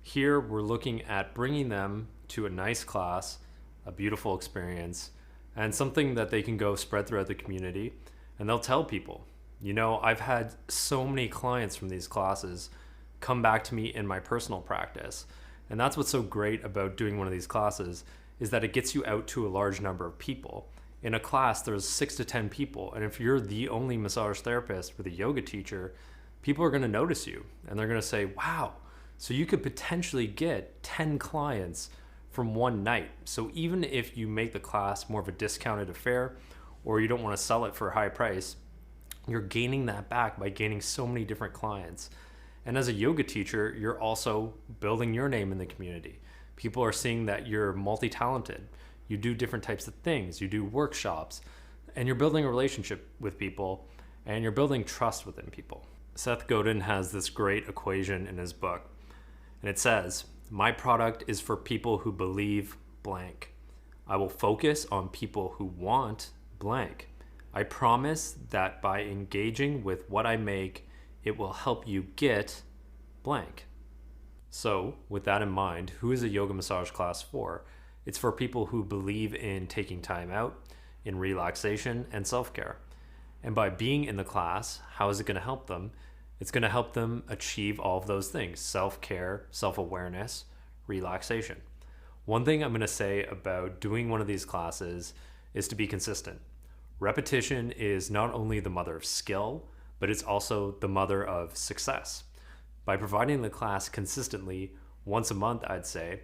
Here, we're looking at bringing them to a nice class, a beautiful experience, and something that they can go spread throughout the community, and they'll tell people. You know, I've had so many clients from these classes come back to me in my personal practice. And that's what's so great about doing one of these classes, is that it gets you out to a large number of people. In a class, there's 6 to 10 people. And if you're the only massage therapist with a yoga teacher, people are going to notice you. And they're going to say, wow, so you could potentially get 10 clients from one night. So even if you make the class more of a discounted affair, or you don't want to sell it for a high price, you're gaining that back by gaining so many different clients. And as a yoga teacher, you're also building your name in the community. People are seeing that you're multi-talented. You do different types of things. You do workshops, and you're building a relationship with people, and you're building trust within people. Seth Godin has this great equation in his book, and it says, my product is for people who believe blank. I will focus on people who want blank. I promise that by engaging with what I make, it will help you get blank. So, with that in mind, who is a yoga massage class for? It's for people who believe in taking time out, in relaxation and self-care. And by being in the class, how is it going to help them? It's going to help them achieve all of those things: self-care, self-awareness, relaxation. One thing I'm going to say about doing one of these classes is to be consistent. Repetition is not only the mother of skill, but it's also the mother of success. By providing the class consistently, once a month, I'd say,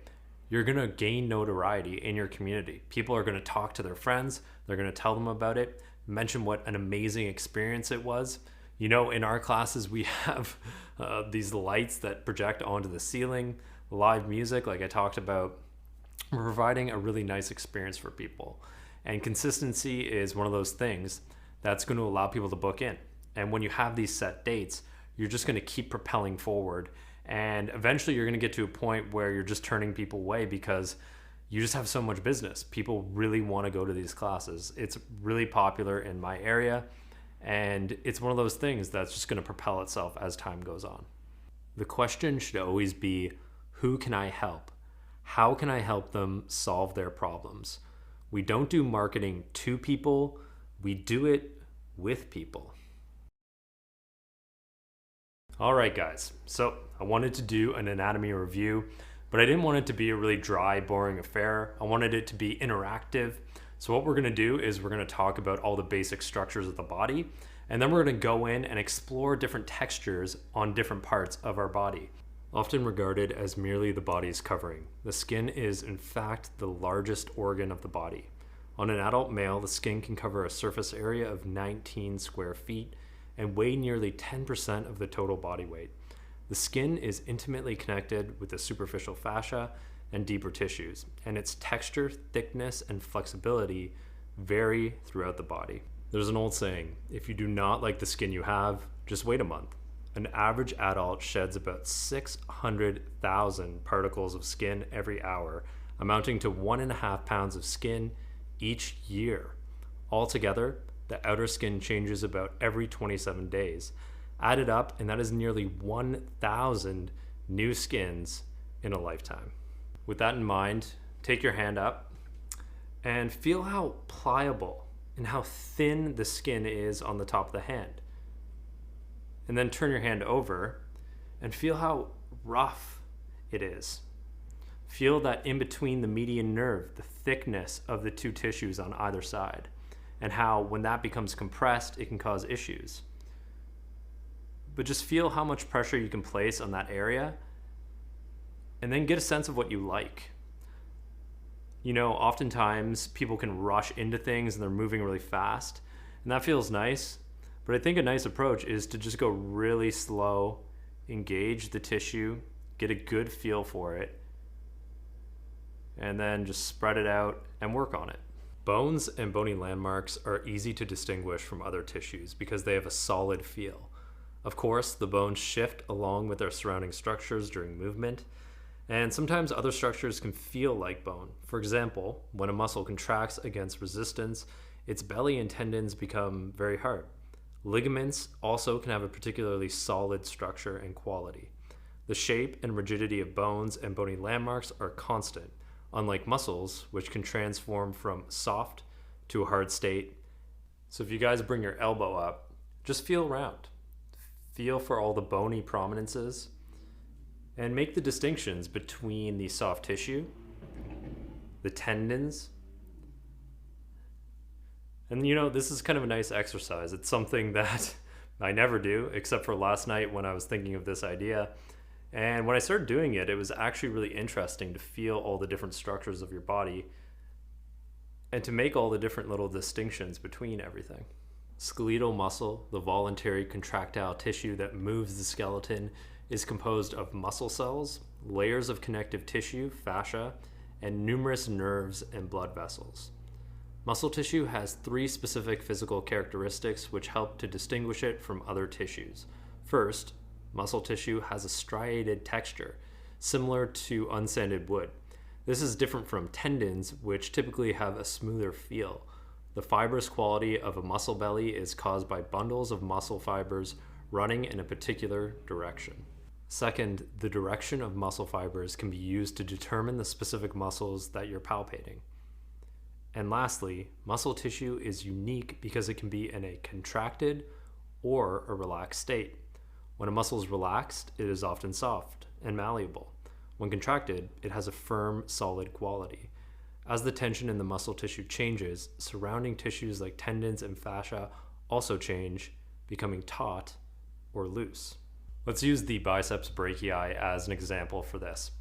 you're going to gain notoriety in your community. People are going to talk to their friends, they're going to tell them about it, mention what an amazing experience it was. You know, in our classes, we have these lights that project onto the ceiling, live music, like I talked about. We're providing a really nice experience for people. And consistency is one of those things that's going to allow people to book in. And when you have these set dates, you're just going to keep propelling forward. And eventually you're going to get to a point where you're just turning people away because you just have so much business. People really want to go to these classes. It's really popular in my area. And it's one of those things that's just going to propel itself as time goes on. The question should always be, who can I help? How can I help them solve their problems? We don't do marketing to people, we do it with people. All right, guys, so I wanted to do an anatomy review, but I didn't want it to be a really dry, boring affair. I wanted it to be interactive. So what we're gonna do is we're gonna talk about all the basic structures of the body, and then we're gonna go in and explore different textures on different parts of our body. Often regarded as merely the body's covering, the skin is in fact the largest organ of the body. On an adult male, the skin can cover a surface area of 19 square feet and weigh nearly 10% of the total body weight. The skin is intimately connected with the superficial fascia and deeper tissues, and its texture, thickness, and flexibility vary throughout the body. There's an old saying, if you do not like the skin you have, just wait a month. An average adult sheds about 600,000 particles of skin every hour, amounting to 1.5 pounds of skin each year. Altogether, the outer skin changes about every 27 days. Added up, and that is nearly 1,000 new skins in a lifetime. With that in mind, take your hand up and feel how pliable and how thin the skin is on the top of the hand. And then turn your hand over and feel how rough it is. Feel that in between the median nerve, the thickness of the two tissues on either side, and how when that becomes compressed, it can cause issues. But just feel how much pressure you can place on that area, and then get a sense of what you like. You know, oftentimes people can rush into things and they're moving really fast, and that feels nice. But I think a nice approach is to just go really slow, engage the tissue, get a good feel for it, and then just spread it out and work on it. Bones and bony landmarks are easy to distinguish from other tissues because they have a solid feel. Of course, the bones shift along with their surrounding structures during movement, and sometimes other structures can feel like bone. For example, when a muscle contracts against resistance, its belly and tendons become very hard. Ligaments also can have a particularly solid structure and quality. The shape and rigidity of bones and bony landmarks are constant, unlike muscles, which can transform from soft to a hard state. So if you guys bring your elbow up, just feel around. Feel for all the bony prominences and make the distinctions between the soft tissue, the tendons. And you know, this is kind of a nice exercise. It's something that I never do, except for last night when I was thinking of this idea. And when I started doing it, it was actually really interesting to feel all the different structures of your body and to make all the different little distinctions between everything. Skeletal muscle, the voluntary contractile tissue that moves the skeleton, is composed of muscle cells, layers of connective tissue, fascia, and numerous nerves and blood vessels. Muscle tissue has 3 specific physical characteristics which help to distinguish it from other tissues. First, muscle tissue has a striated texture, similar to unsanded wood. This is different from tendons, which typically have a smoother feel. The fibrous quality of a muscle belly is caused by bundles of muscle fibers running in a particular direction. Second, the direction of muscle fibers can be used to determine the specific muscles that you're palpating. And lastly, muscle tissue is unique because it can be in a contracted or a relaxed state. When a muscle is relaxed, it is often soft and malleable. When contracted, it has a firm, solid quality. As the tension in the muscle tissue changes, surrounding tissues like tendons and fascia also change, becoming taut or loose. Let's use the biceps brachii as an example for this.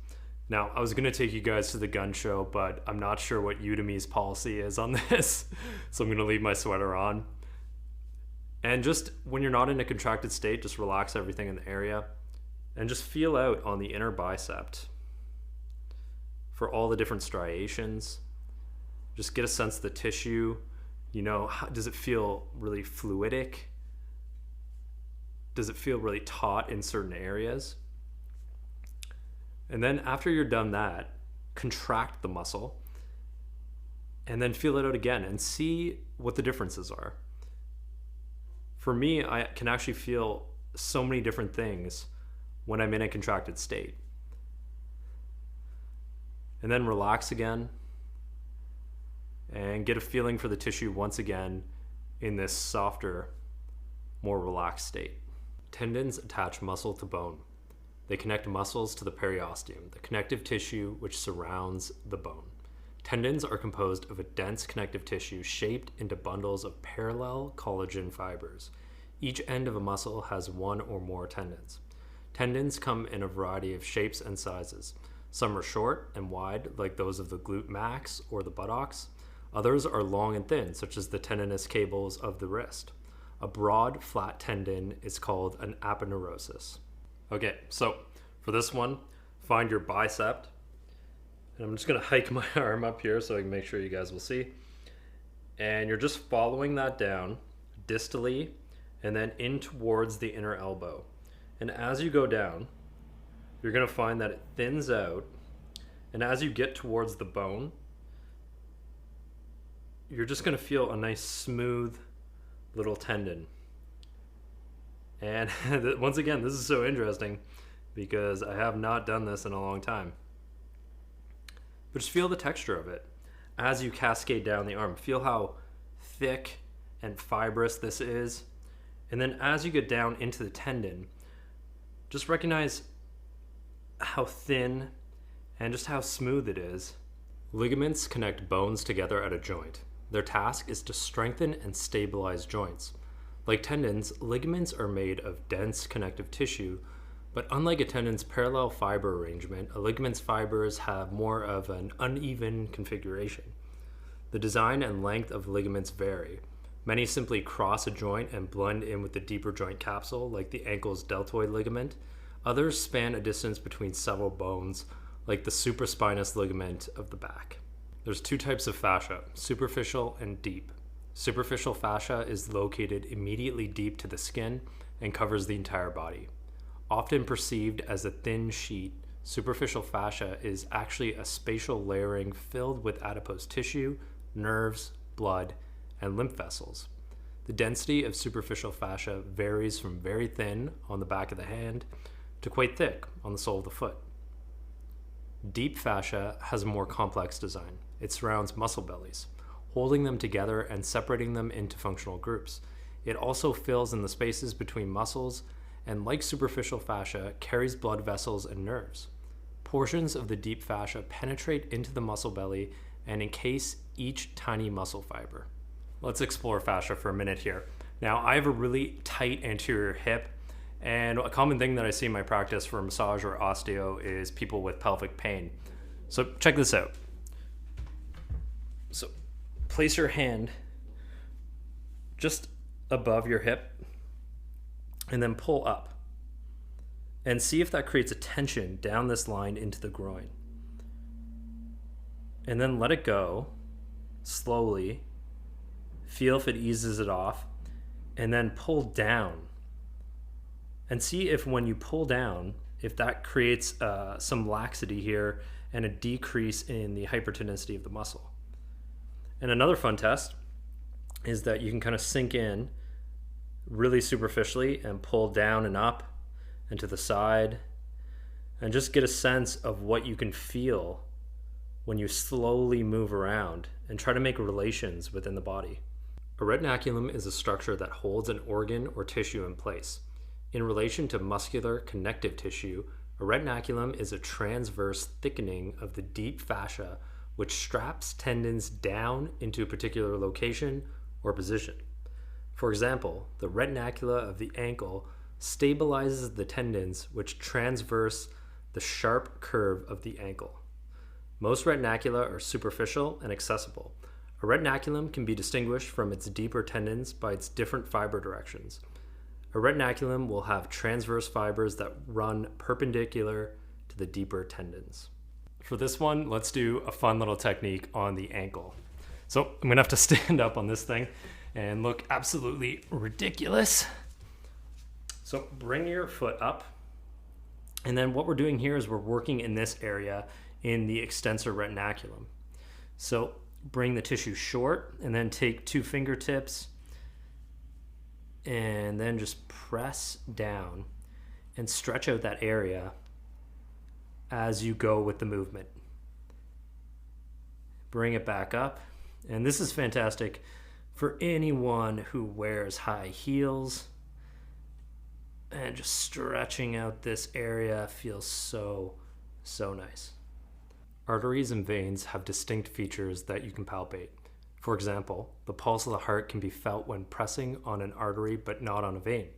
Now, I was going to take you guys to the gun show, but I'm not sure what Udemy's policy is on this, so I'm going to leave my sweater on. And just when you're not in a contracted state, just relax everything in the area and just feel out on the inner bicep for all the different striations. Just get a sense of the tissue. Does it feel really fluidic? Does it feel really taut in certain areas? And then after you're done that, contract the muscle and then feel it out again and see what the differences are. For me, I can actually feel so many different things when I'm in a contracted state. And then relax again and get a feeling for the tissue once again in this softer, more relaxed state. Tendons attach muscle to bone. They connect muscles to the periosteum, the connective tissue which surrounds the bone. Tendons are composed of a dense connective tissue shaped into bundles of parallel collagen fibers. Each end of a muscle has one or more tendons. Tendons come in a variety of shapes and sizes. Some are short and wide, like those of the glute max or the buttocks. Others are long and thin, such as the tendinous cables of the wrist. A broad, flat tendon is called an aponeurosis. Okay, so for this one, find your bicep. And I'm just gonna hike my arm up here so I can make sure you guys will see. And you're just following that down distally and then in towards the inner elbow. And as you go down, you're gonna find that it thins out. And as you get towards the bone, you're just gonna feel a nice smooth little tendon. And once again, this is so interesting because I have not done this in a long time. But just feel the texture of it as you cascade down the arm. Feel how thick and fibrous this is. And then as you get down into the tendon, just recognize how thin and just how smooth it is. Ligaments connect bones together at a joint. Their task is to strengthen and stabilize joints. Like tendons, ligaments are made of dense connective tissue, but unlike a tendon's parallel fiber arrangement, a ligament's fibers have more of an uneven configuration. The design and length of ligaments vary. Many simply cross a joint and blend in with the deeper joint capsule, like the ankle's deltoid ligament. Others span a distance between several bones, like the supraspinous ligament of the back. There's two types of fascia, superficial and deep. Superficial fascia is located immediately deep to the skin and covers the entire body. Often perceived as a thin sheet, superficial fascia is actually a spatial layering filled with adipose tissue, nerves, blood, and lymph vessels. The density of superficial fascia varies from very thin on the back of the hand to quite thick on the sole of the foot. Deep fascia has a more complex design. It surrounds muscle bellies, holding them together and separating them into functional groups. It also fills in the spaces between muscles and, like superficial fascia, carries blood vessels and nerves. Portions of the deep fascia penetrate into the muscle belly and encase each tiny muscle fiber. Let's explore fascia for a minute here. Now, I have a really tight anterior hip, and a common thing that I see in my practice for massage or osteo is people with pelvic pain. So check this out. So place your hand just above your hip and then pull up and see if that creates a tension down this line into the groin. And then let it go slowly. Feel if it eases it off, and then pull down and see if when you pull down, if that creates some laxity here and a decrease in the hypertonicity of the muscle. And another fun test is that you can kind of sink in really superficially and pull down and up and to the side and just get a sense of what you can feel when you slowly move around and try to make relations within the body. A retinaculum is a structure that holds an organ or tissue in place. In relation to muscular connective tissue, a retinaculum is a transverse thickening of the deep fascia which straps tendons down into a particular location or position. For example, the retinacula of the ankle stabilizes the tendons which transverse the sharp curve of the ankle. Most retinacula are superficial and accessible. A retinaculum can be distinguished from its deeper tendons by its different fiber directions. A retinaculum will have transverse fibers that run perpendicular to the deeper tendons. For this one, let's do a fun little technique on the ankle. So I'm gonna have to stand up on this thing and look absolutely ridiculous. So bring your foot up. And then what we're doing here is we're working in this area in the extensor retinaculum. So bring the tissue short and then take 2 fingertips and then just press down and stretch out that area as you go with the movement. Bring it back up. And this is fantastic for anyone who wears high heels. And just stretching out this area feels so nice. Arteries and veins have distinct features that you can palpate. For example, the pulse of the heart can be felt when pressing on an artery but not on a vein.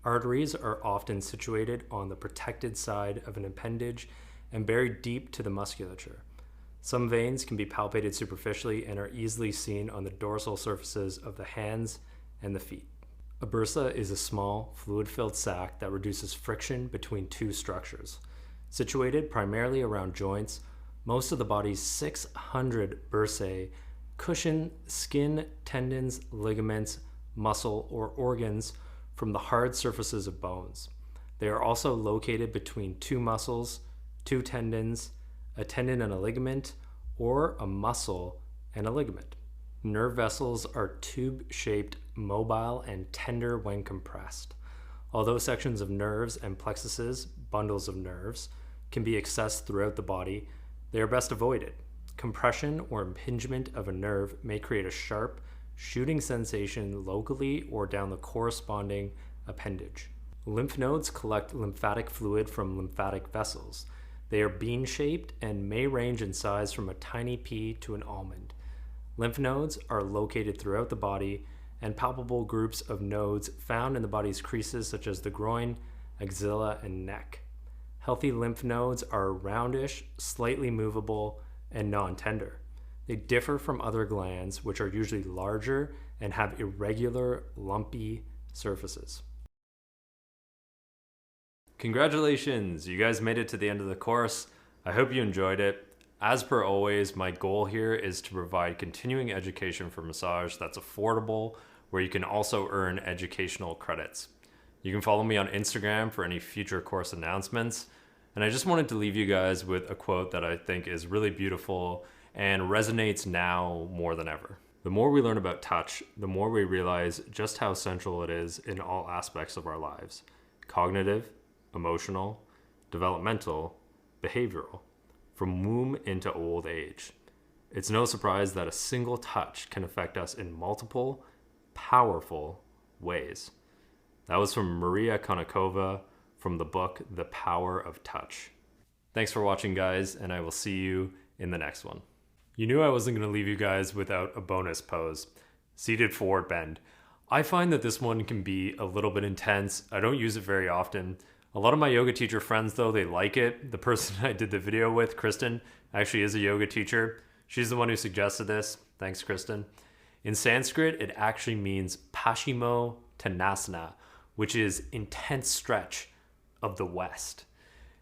Arteries are often situated on the protected side of an appendage and buried deep to the musculature. Some veins can be palpated superficially and are easily seen on the dorsal surfaces of the hands and the feet. A bursa is a small, fluid-filled sac that reduces friction between 2 structures. Situated primarily around joints, most of the body's 600 bursae cushion skin, tendons, ligaments, muscle, or organs from the hard surfaces of bones. They are also located between 2 muscles, 2 tendons, a tendon and a ligament, or a muscle and a ligament. Nerve vessels are tube-shaped, mobile, and tender when compressed. Although sections of nerves and plexuses, bundles of nerves, can be accessed throughout the body, they are best avoided. Compression or impingement of a nerve may create a sharp, shooting sensation locally or down the corresponding appendage. Lymph nodes collect lymphatic fluid from lymphatic vessels. They are bean-shaped and may range in size from a tiny pea to an almond. Lymph nodes are located throughout the body, and palpable groups of nodes found in the body's creases such as the groin, axilla, and neck. Healthy lymph nodes are roundish, slightly movable, and non-tender. They differ from other glands, which are usually larger and have irregular, lumpy surfaces. Congratulations! You guys made it to the end of the course. I hope you enjoyed it. As per always, my goal here is to provide continuing education for massage that's affordable, where you can also earn educational credits. You can follow me on Instagram for any future course announcements. And I just wanted to leave you guys with a quote that I think is really beautiful and resonates now more than ever. The more we learn about touch, the more we realize just how central it is in all aspects of our lives: cognitive, emotional, developmental, behavioral, from womb into old age. It's no surprise that a single touch can affect us in multiple, powerful ways. That was from Maria Konnikova from the book, The Power of Touch. Thanks for watching, guys, and I will see you in the next one. You knew I wasn't going to leave you guys without a bonus pose. Seated forward bend. I find that this one can be a little bit intense. I don't use it very often. A lot of my yoga teacher friends, though, they like it. The person I did the video with, Kristen, actually is a yoga teacher. She's the one who suggested this. Thanks, Kristen. In Sanskrit, it actually means Paschimo Tanasana, which is intense stretch of the West.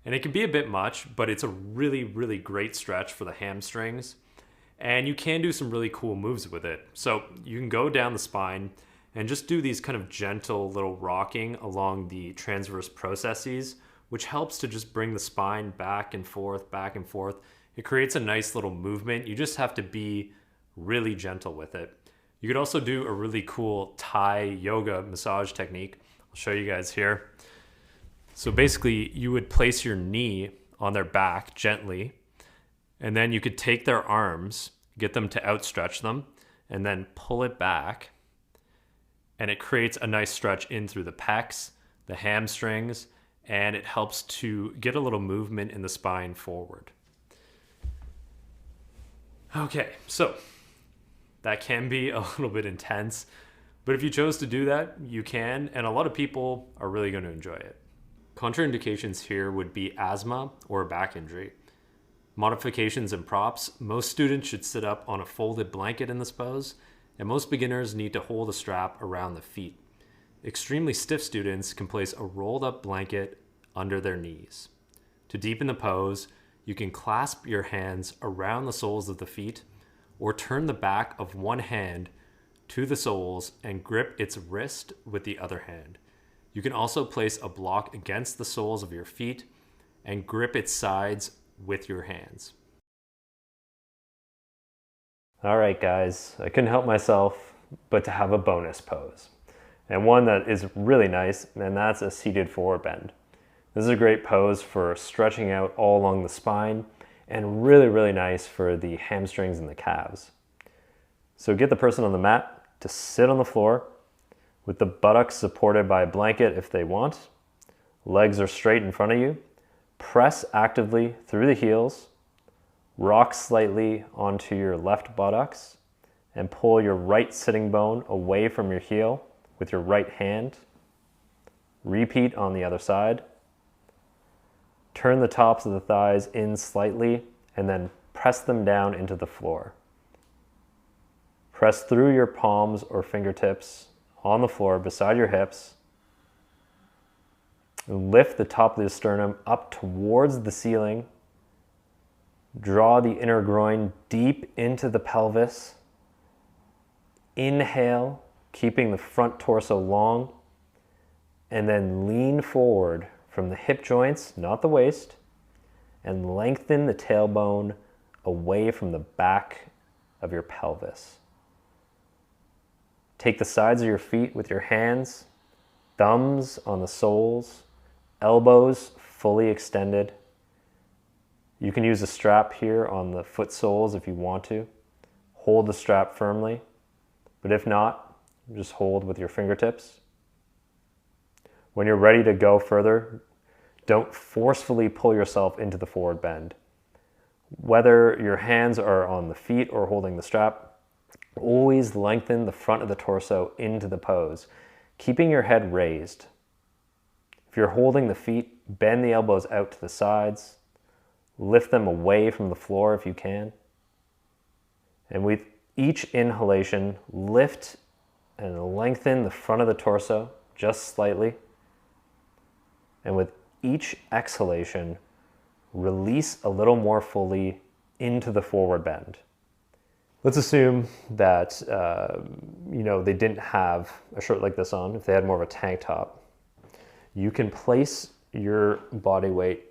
And it can be a bit much, but it's a really great stretch for the hamstrings. And you can do some really cool moves with it. So you can go down the spine and just do these kind of gentle little rocking along the transverse processes, which helps to just bring the spine back and forth, back and forth. It creates a nice little movement. You just have to be really gentle with it. You could also do a really cool Thai yoga massage technique. I'll show you guys here. So basically, you would place your knee on their back gently, and then you could take their arms, get them to outstretch them, and then pull it back. And it creates a nice stretch in through the pecs, the hamstrings, and it helps to get a little movement in the spine forward. Okay, so that can be a little bit intense, but if you chose to do that, you can, and a lot of people are really going to enjoy it. Contraindications here would be asthma or back injury. Modifications and props. Most students should sit up on a folded blanket in this pose, and most beginners need to hold a strap around the feet. Extremely stiff students can place a rolled up blanket under their knees. To deepen the pose, you can clasp your hands around the soles of the feet or turn the back of one hand to the soles and grip its wrist with the other hand. You can also place a block against the soles of your feet and grip its sides with your hands. All right, guys, I couldn't help myself but to have a bonus pose, and one that is really nice, and that's a seated forward bend. This is a great pose for stretching out all along the spine and really, really nice for the hamstrings and the calves. So get the person on the mat to sit on the floor with the buttocks supported by a blanket if they want. Legs are straight in front of you. Press actively through the heels. Rock slightly onto your left buttocks and pull your right sitting bone away from your heel with your right hand. Repeat on the other side. Turn the tops of the thighs in slightly and then press them down into the floor. Press through your palms or fingertips on the floor beside your hips. Lift the top of the sternum up towards the ceiling. Draw the inner groin deep into the pelvis. Inhale, keeping the front torso long, and then lean forward from the hip joints, not the waist, and lengthen the tailbone away from the back of your pelvis. Take the sides of your feet with your hands, thumbs on the soles, elbows fully extended. You can use a strap here on the foot soles if you want to. Hold the strap firmly, but if not, just hold with your fingertips. When you're ready to go further, don't forcefully pull yourself into the forward bend. Whether your hands are on the feet or holding the strap, always lengthen the front of the torso into the pose, keeping your head raised. If you're holding the feet, bend the elbows out to the sides, lift them away from the floor if you can. And with each inhalation, lift and lengthen the front of the torso just slightly. And with each exhalation, release a little more fully into the forward bend. Let's assume that they didn't have a shirt like this on. If they had more of a tank top, you can place your body weight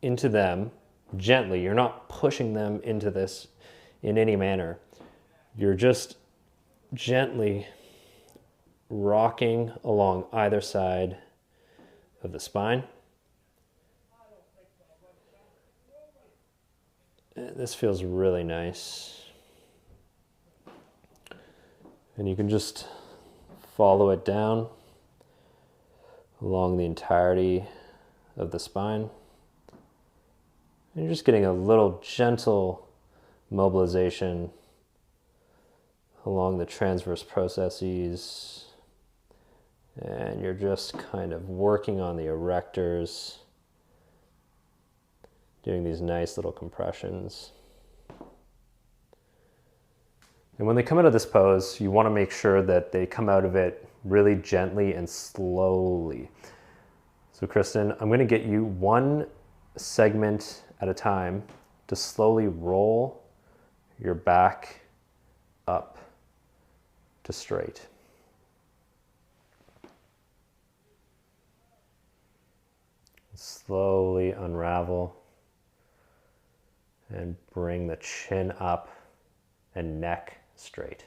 into them gently. You're not pushing them into this in any manner. You're just gently rocking along either side of the spine. And this feels really nice. And you can just follow it down along the entirety of the spine. And you're just getting a little gentle mobilization along the transverse processes. And you're just kind of working on the erectors, doing these nice little compressions. And when they come out of this pose, you want to make sure that they come out of it really gently and slowly. So Kristen, I'm going to get you one segment at a time to slowly roll your back up to straight. Slowly unravel and bring the chin up and neck straight.